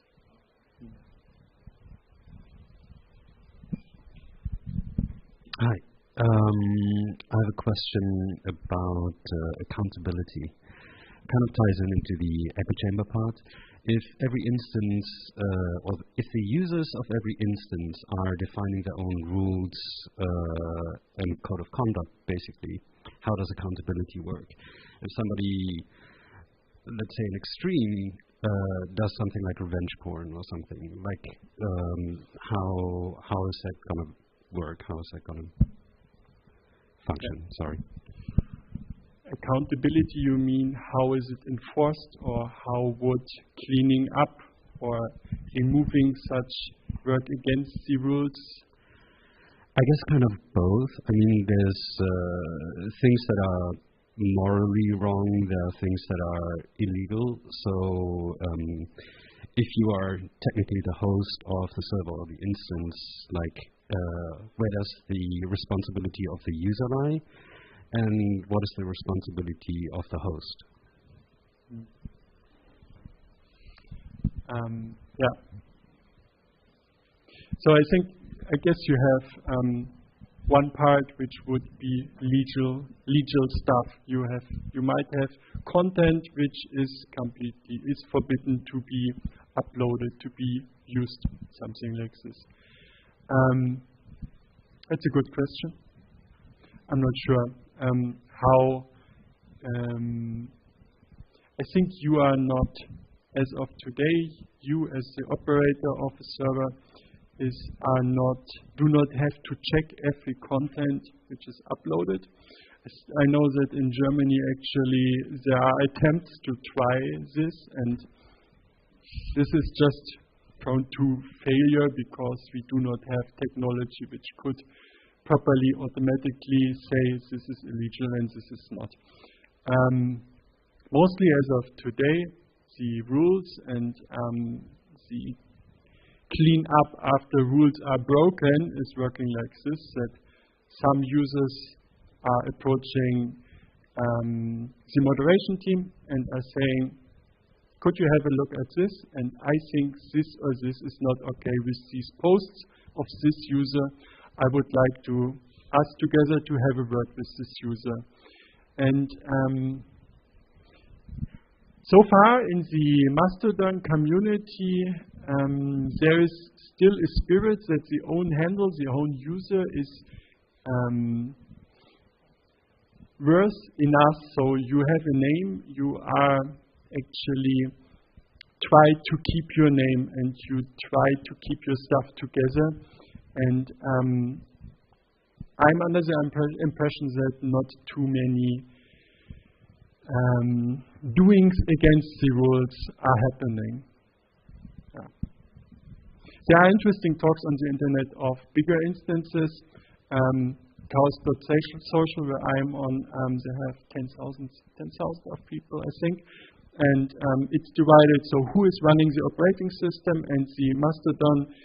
Hi. I have a question about accountability. Kind of ties into the echo chamber part. If every instance, or if the users of every instance are defining their own rules and code of conduct, basically, how does accountability work? If somebody, let's say an extreme, does something like revenge porn or something, like how is that going to work? How is that going to function? Sorry. Accountability, you mean how is it enforced, or how would cleaning up or removing such work against the rules? I guess kind of both. I mean, there's things that are morally wrong, there are things that are illegal. So if you are technically the host of the server or the instance, like where does the responsibility of the user lie? And what is the responsibility of the host? Yeah. So I guess you have one part which would be legal stuff. You might have content which is completely forbidden to be uploaded, to be used, something like this. That's a good question. I'm not sure how. I think you are not, as of today, you as the operator of a server do not have to check every content which is uploaded. I know that in Germany actually there are attempts to try this, and this is just prone to failure because we do not have technology which could properly automatically say this is illegal and this is not. Mostly as of today, the rules and the clean up after rules are broken is working like this, that some users are approaching the moderation team and are saying, could you have a look at this? And I think this or this is not okay with these posts of this user. I would like to us together to have a word with this user. And So far in the Mastodon community, there is still a spirit that the own handle, the own user is worth enough. So you have a name, you are actually try to keep your name and you try to keep your stuff together. And I'm under the impression that not too many doings against the rules are happening. Yeah. There are interesting talks on the internet of bigger instances. Chaos.social, where I'm on, they have 10,000 of people, I think. And it's divided, so who is running the operating system, and the Mastodon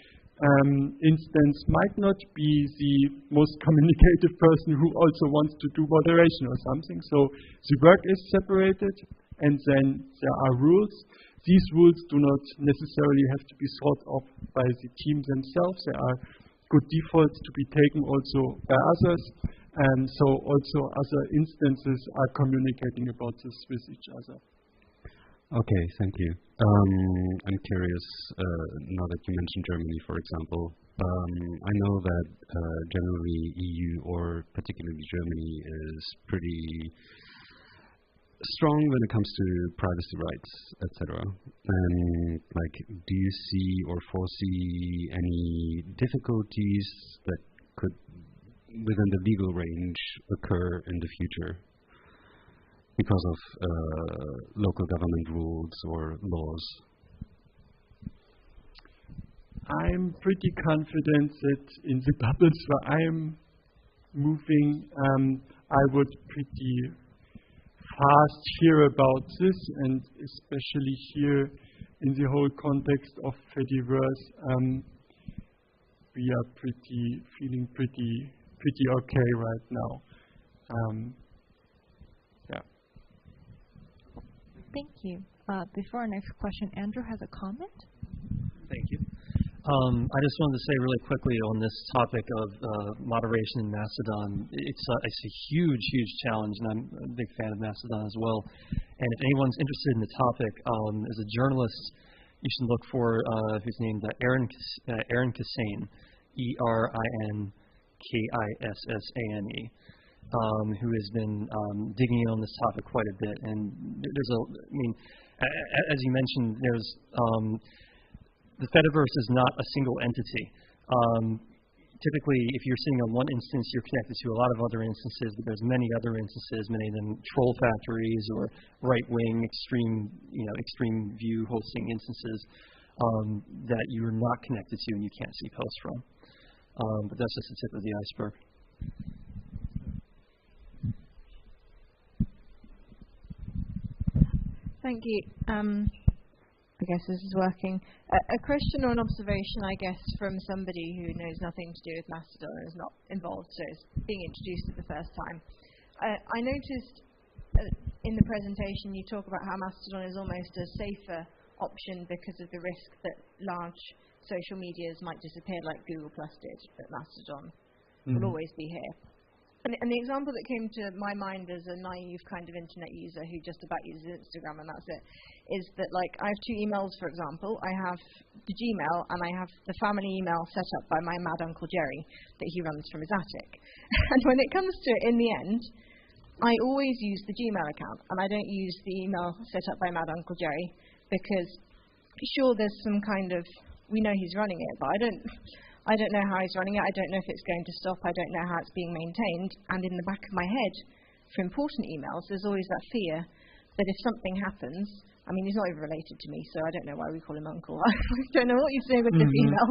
instance might not be the most communicative person who also wants to do moderation or something. So the work is separated, and then there are rules. These rules do not necessarily have to be thought of by the team themselves. There are good defaults to be taken also by others, and so also other instances are communicating about this with each other. Okay, thank you. I'm curious, now that you mentioned Germany, for example, I know that generally EU, or particularly Germany, is pretty strong when it comes to privacy rights, etc. And do you see or foresee any difficulties that could, within the legal range, occur in the future because of local government rules or laws? I'm pretty confident that in the bubbles where I'm moving, I would pretty fast hear about this, and especially here in the whole context of Fediverse, we are feeling pretty okay right now. Yeah. Thank you. Before our next question, Andrew has a comment. Thank you. I just wanted to say really quickly on this topic of moderation in Mastodon. It's a huge challenge, and I'm a big fan of Mastodon as well. And if anyone's interested in the topic, as a journalist, you should look for who's named Aaron Kassane, ERINKISSANE, who has been digging in on this topic quite a bit. And as you mentioned, there's the Fediverse is not a single entity. Typically, if you're sitting on one instance, you're connected to a lot of other instances, but there's many other instances, many of them troll factories or right-wing extreme view hosting instances that you are not connected to and you can't see posts from. But that's just the tip of the iceberg. Thank you. I guess this is working. A question or an observation, I guess, from somebody who knows nothing to do with Mastodon and is not involved, so is being introduced for the first time. I noticed in the presentation you talk about how Mastodon is almost a safer option because of the risk that large social medias might disappear like Google Plus did, but Mastodon will always be here. And the example that came to my mind as a naive kind of internet user who just about uses Instagram and that's it, is that I have two emails, for example. I have the Gmail and I have the family email set up by my mad Uncle Jerry that he runs from his attic. And when it comes to it, in the end, I always use the Gmail account and I don't use the email set up by mad Uncle Jerry because sure, there's some kind of, we know he's running it, but I don't know how he's running it. I don't know if it's going to stop. I don't know how it's being maintained. And in the back of my head, for important emails, there's always that fear that if something happens, I mean, he's not even related to me, so I don't know why we call him Uncle. I don't know what he's doing with this email.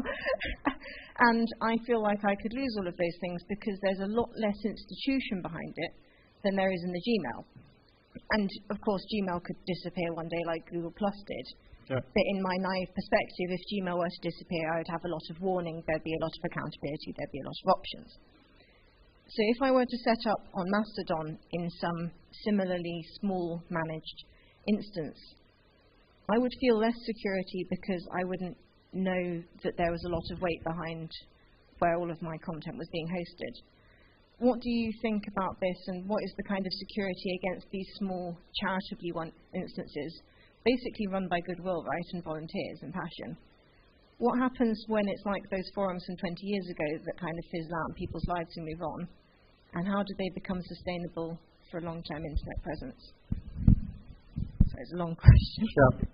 And I feel like I could lose all of those things because there's a lot less institution behind it than there is in the Gmail. And, of course, Gmail could disappear one day like Google Plus did. Yeah. But in my naive perspective, if Gmail were to disappear, I would have a lot of warning, there'd be a lot of accountability, there'd be a lot of options. So if I were to set up on Mastodon in some similarly small managed instance, I would feel less security because I wouldn't know that there was a lot of weight behind where all of my content was being hosted. What do you think about this, and what is the kind of security against these small charitably run instances basically run by goodwill, right, and volunteers and passion. What happens when it's like those forums from 20 years ago that kind of fizzle out and people's lives and move on? And how do they become sustainable for a long-term internet presence? So it's a long question. Yeah.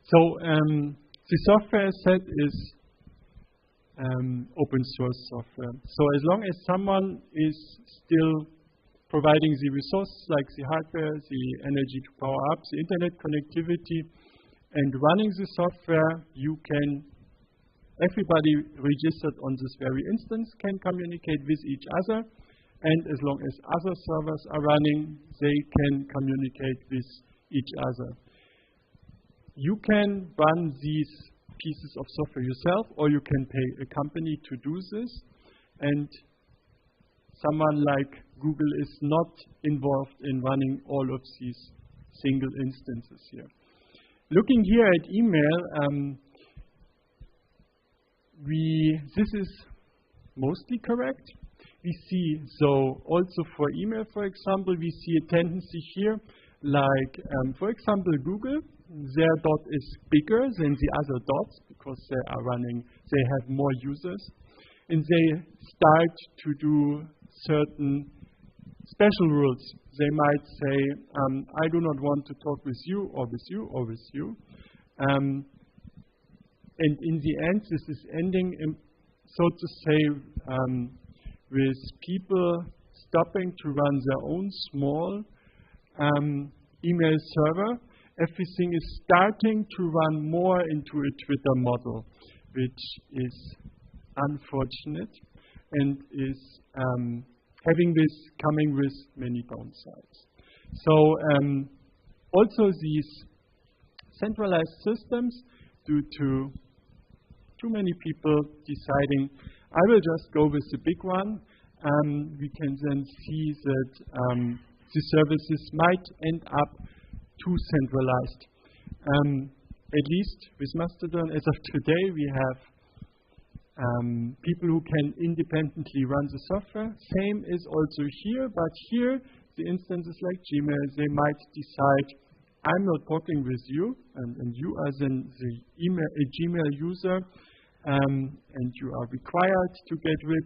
So the software as said is open source software. So as long as someone is still providing the resources like the hardware, the energy to power up, the internet connectivity, and running the software, everybody registered on this very instance can communicate with each other, and as long as other servers are running, they can communicate with each other. You can run these pieces of software yourself, or you can pay a company to do this, and someone like Google is not involved in running all of these single instances here. Looking here at email, this is mostly correct. We see, so also for email, for example, we see a tendency here, like, for example, Google, their dot is bigger than the other dots because they have more users, and they start to do certain special rules. They might say, I do not want to talk with you, or with you, or with you. And in the end, this is ending, so to say, with people stopping to run their own small email server. Everything is starting to run more into a Twitter model, which is unfortunate and is having this coming with many downsides. So also these centralized systems, due to too many people deciding, I will just go with the big one, we can then see that the services might end up too centralized. At least with Mastodon, as of today, we have people who can independently run the software. Same is also here, but here, the instances like Gmail, they might decide, I'm not talking with you, and you are then a Gmail user, and you are required to get rid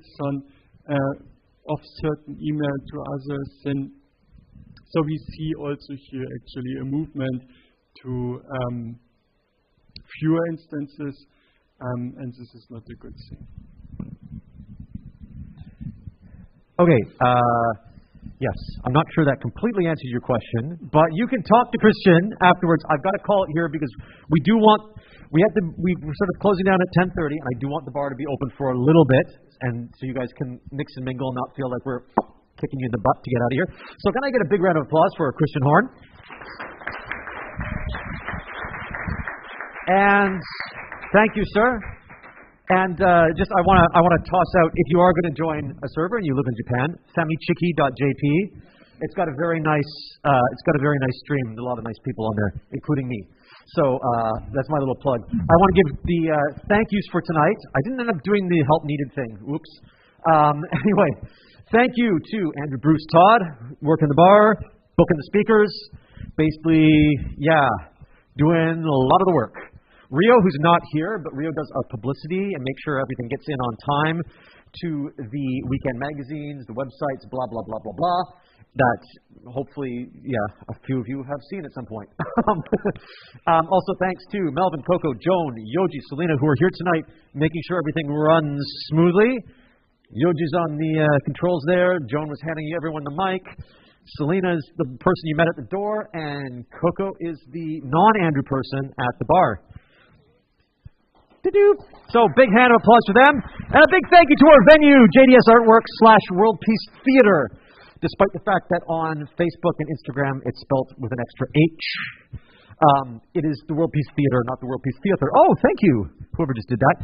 of certain email to others. Then, so we see also here actually a movement to fewer instances, and this is not a good thing. Okay. Yes, I'm not sure that completely answers your question, but you can talk to Christian afterwards. I've got to call it here because we're sort of closing down at 10:30, and I do want the bar to be open for a little bit, and so you guys can mix and mingle and not feel like we're kicking you in the butt to get out of here. So can I get a big round of applause for Christian Horn? And thank you, sir. And I want to toss out, if you are going to join a server and you live in Japan, samichiki.jp. It's got a very nice stream. A lot of nice people on there, including me. So that's my little plug. I want to give the thank yous for tonight. I didn't end up doing the help needed thing. Oops. Anyway, thank you to Andrew Bruce Todd, working the bar, booking the speakers, basically, doing a lot of the work. Rio, who's not here, but Rio does our publicity and makes sure everything gets in on time to the weekend magazines, the websites, blah, blah, blah, blah, blah, that hopefully, a few of you have seen at some point. Also, thanks to Melvin, Coco, Joan, Yoji, Selena, who are here tonight, making sure everything runs smoothly. Yoji's on the controls there. Joan was handing everyone the mic. Selena is the person you met at the door, and Coco is the non-Andrew person at the bar. So big hand of applause for them. And a big thank you to our venue, JDS Artworks / World Peace Theater. Despite the fact that on Facebook and Instagram it's spelt with an extra H. It is the World Peace Theater, not the World Peace Theater. Oh, thank you, whoever just did that.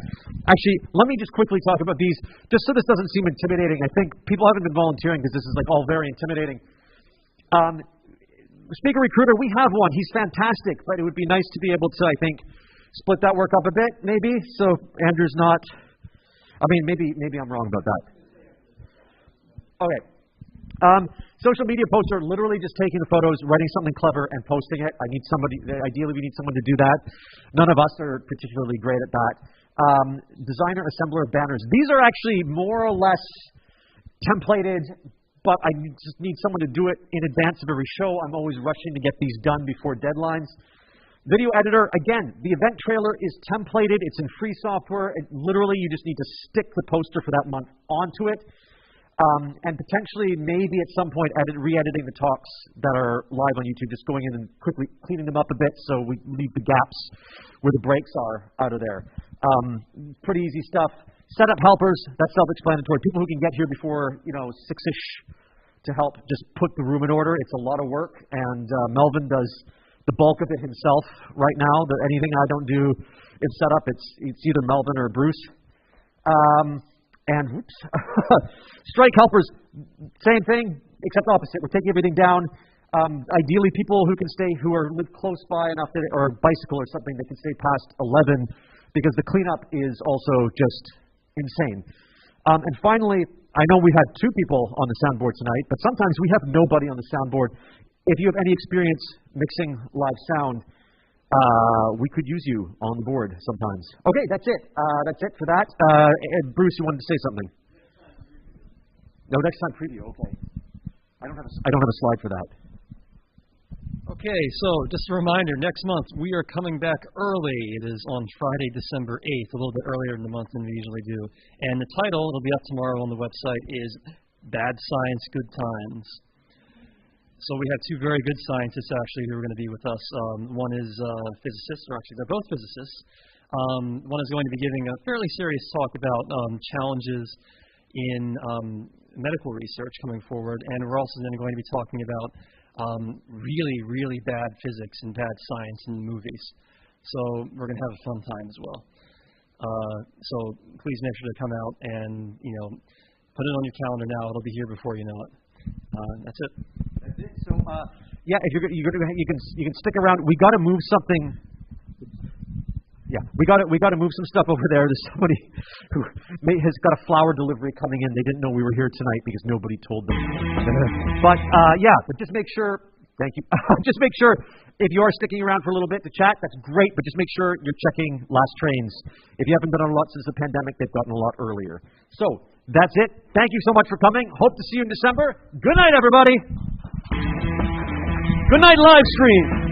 Actually, let me just quickly talk about these, just so this doesn't seem intimidating. I think people haven't been volunteering because this is like all very intimidating. Speaker Recruiter, we have one. He's fantastic, but it would be nice to be able to, I think, split that work up a bit, maybe. So Andrew's not. I mean, maybe I'm wrong about that. Okay. Social media posts are literally just taking the photos, writing something clever, and posting it. Ideally, we need someone to do that. None of us are particularly great at that. Designer, assembler of banners. These are actually more or less templated, but I just need someone to do it in advance of every show. I'm always rushing to get these done before deadlines. Video editor, again, the event trailer is templated. It's in free software. Literally, you just need to stick the poster for that month onto it. And potentially, maybe at some point, re-editing the talks that are live on YouTube, just going in and quickly cleaning them up a bit so we leave the gaps where the breaks are out of there. Pretty easy stuff. Setup helpers, that's self-explanatory. People who can get here before, 6-ish to help just put the room in order. It's a lot of work, and Melvin does the bulk of it himself right now. Anything I don't do in setup, it's either Melvin or Bruce. And whoops, strike helpers, same thing, except opposite. We're taking everything down. Ideally, people who can live close by enough, or bicycle or something, that can stay past 11, because the cleanup is also just insane. And finally, I know we had 2 people on the soundboard tonight, but sometimes we have nobody on the soundboard. If you have any experience mixing live sound, we could use you on the board sometimes. Okay, that's it. That's it for that. Bruce, you wanted to say something? No, next time preview. Okay. I don't have a slide for that. Okay, so just a reminder, next month we are coming back early. It is on Friday, December 8th, a little bit earlier in the month than we usually do. And the title, it'll be up tomorrow on the website, is Bad Science, Good Times. So we have 2 very good scientists, actually, who are going to be with us. One is a physicist, or actually they're both physicists. One is going to be giving a fairly serious talk about challenges in medical research coming forward. And we're also then going to be talking about really, really bad physics and bad science in movies. So we're going to have a fun time as well. So please make sure to come out and, put it on your calendar now. It'll be here before you know it. That's it. That's it. So, you can stick around. We got to move something. Yeah, we got to move some stuff over there. There's somebody who has got a flower delivery coming in. They didn't know we were here tonight because nobody told them. But just make sure. Thank you. Just make sure if you are sticking around for a little bit to chat, that's great. But just make sure you're checking last trains. If you haven't been on a lot since the pandemic, they've gotten a lot earlier. So that's it. Thank you so much for coming. Hope to see you in December. Good night, everybody. Good night, live stream.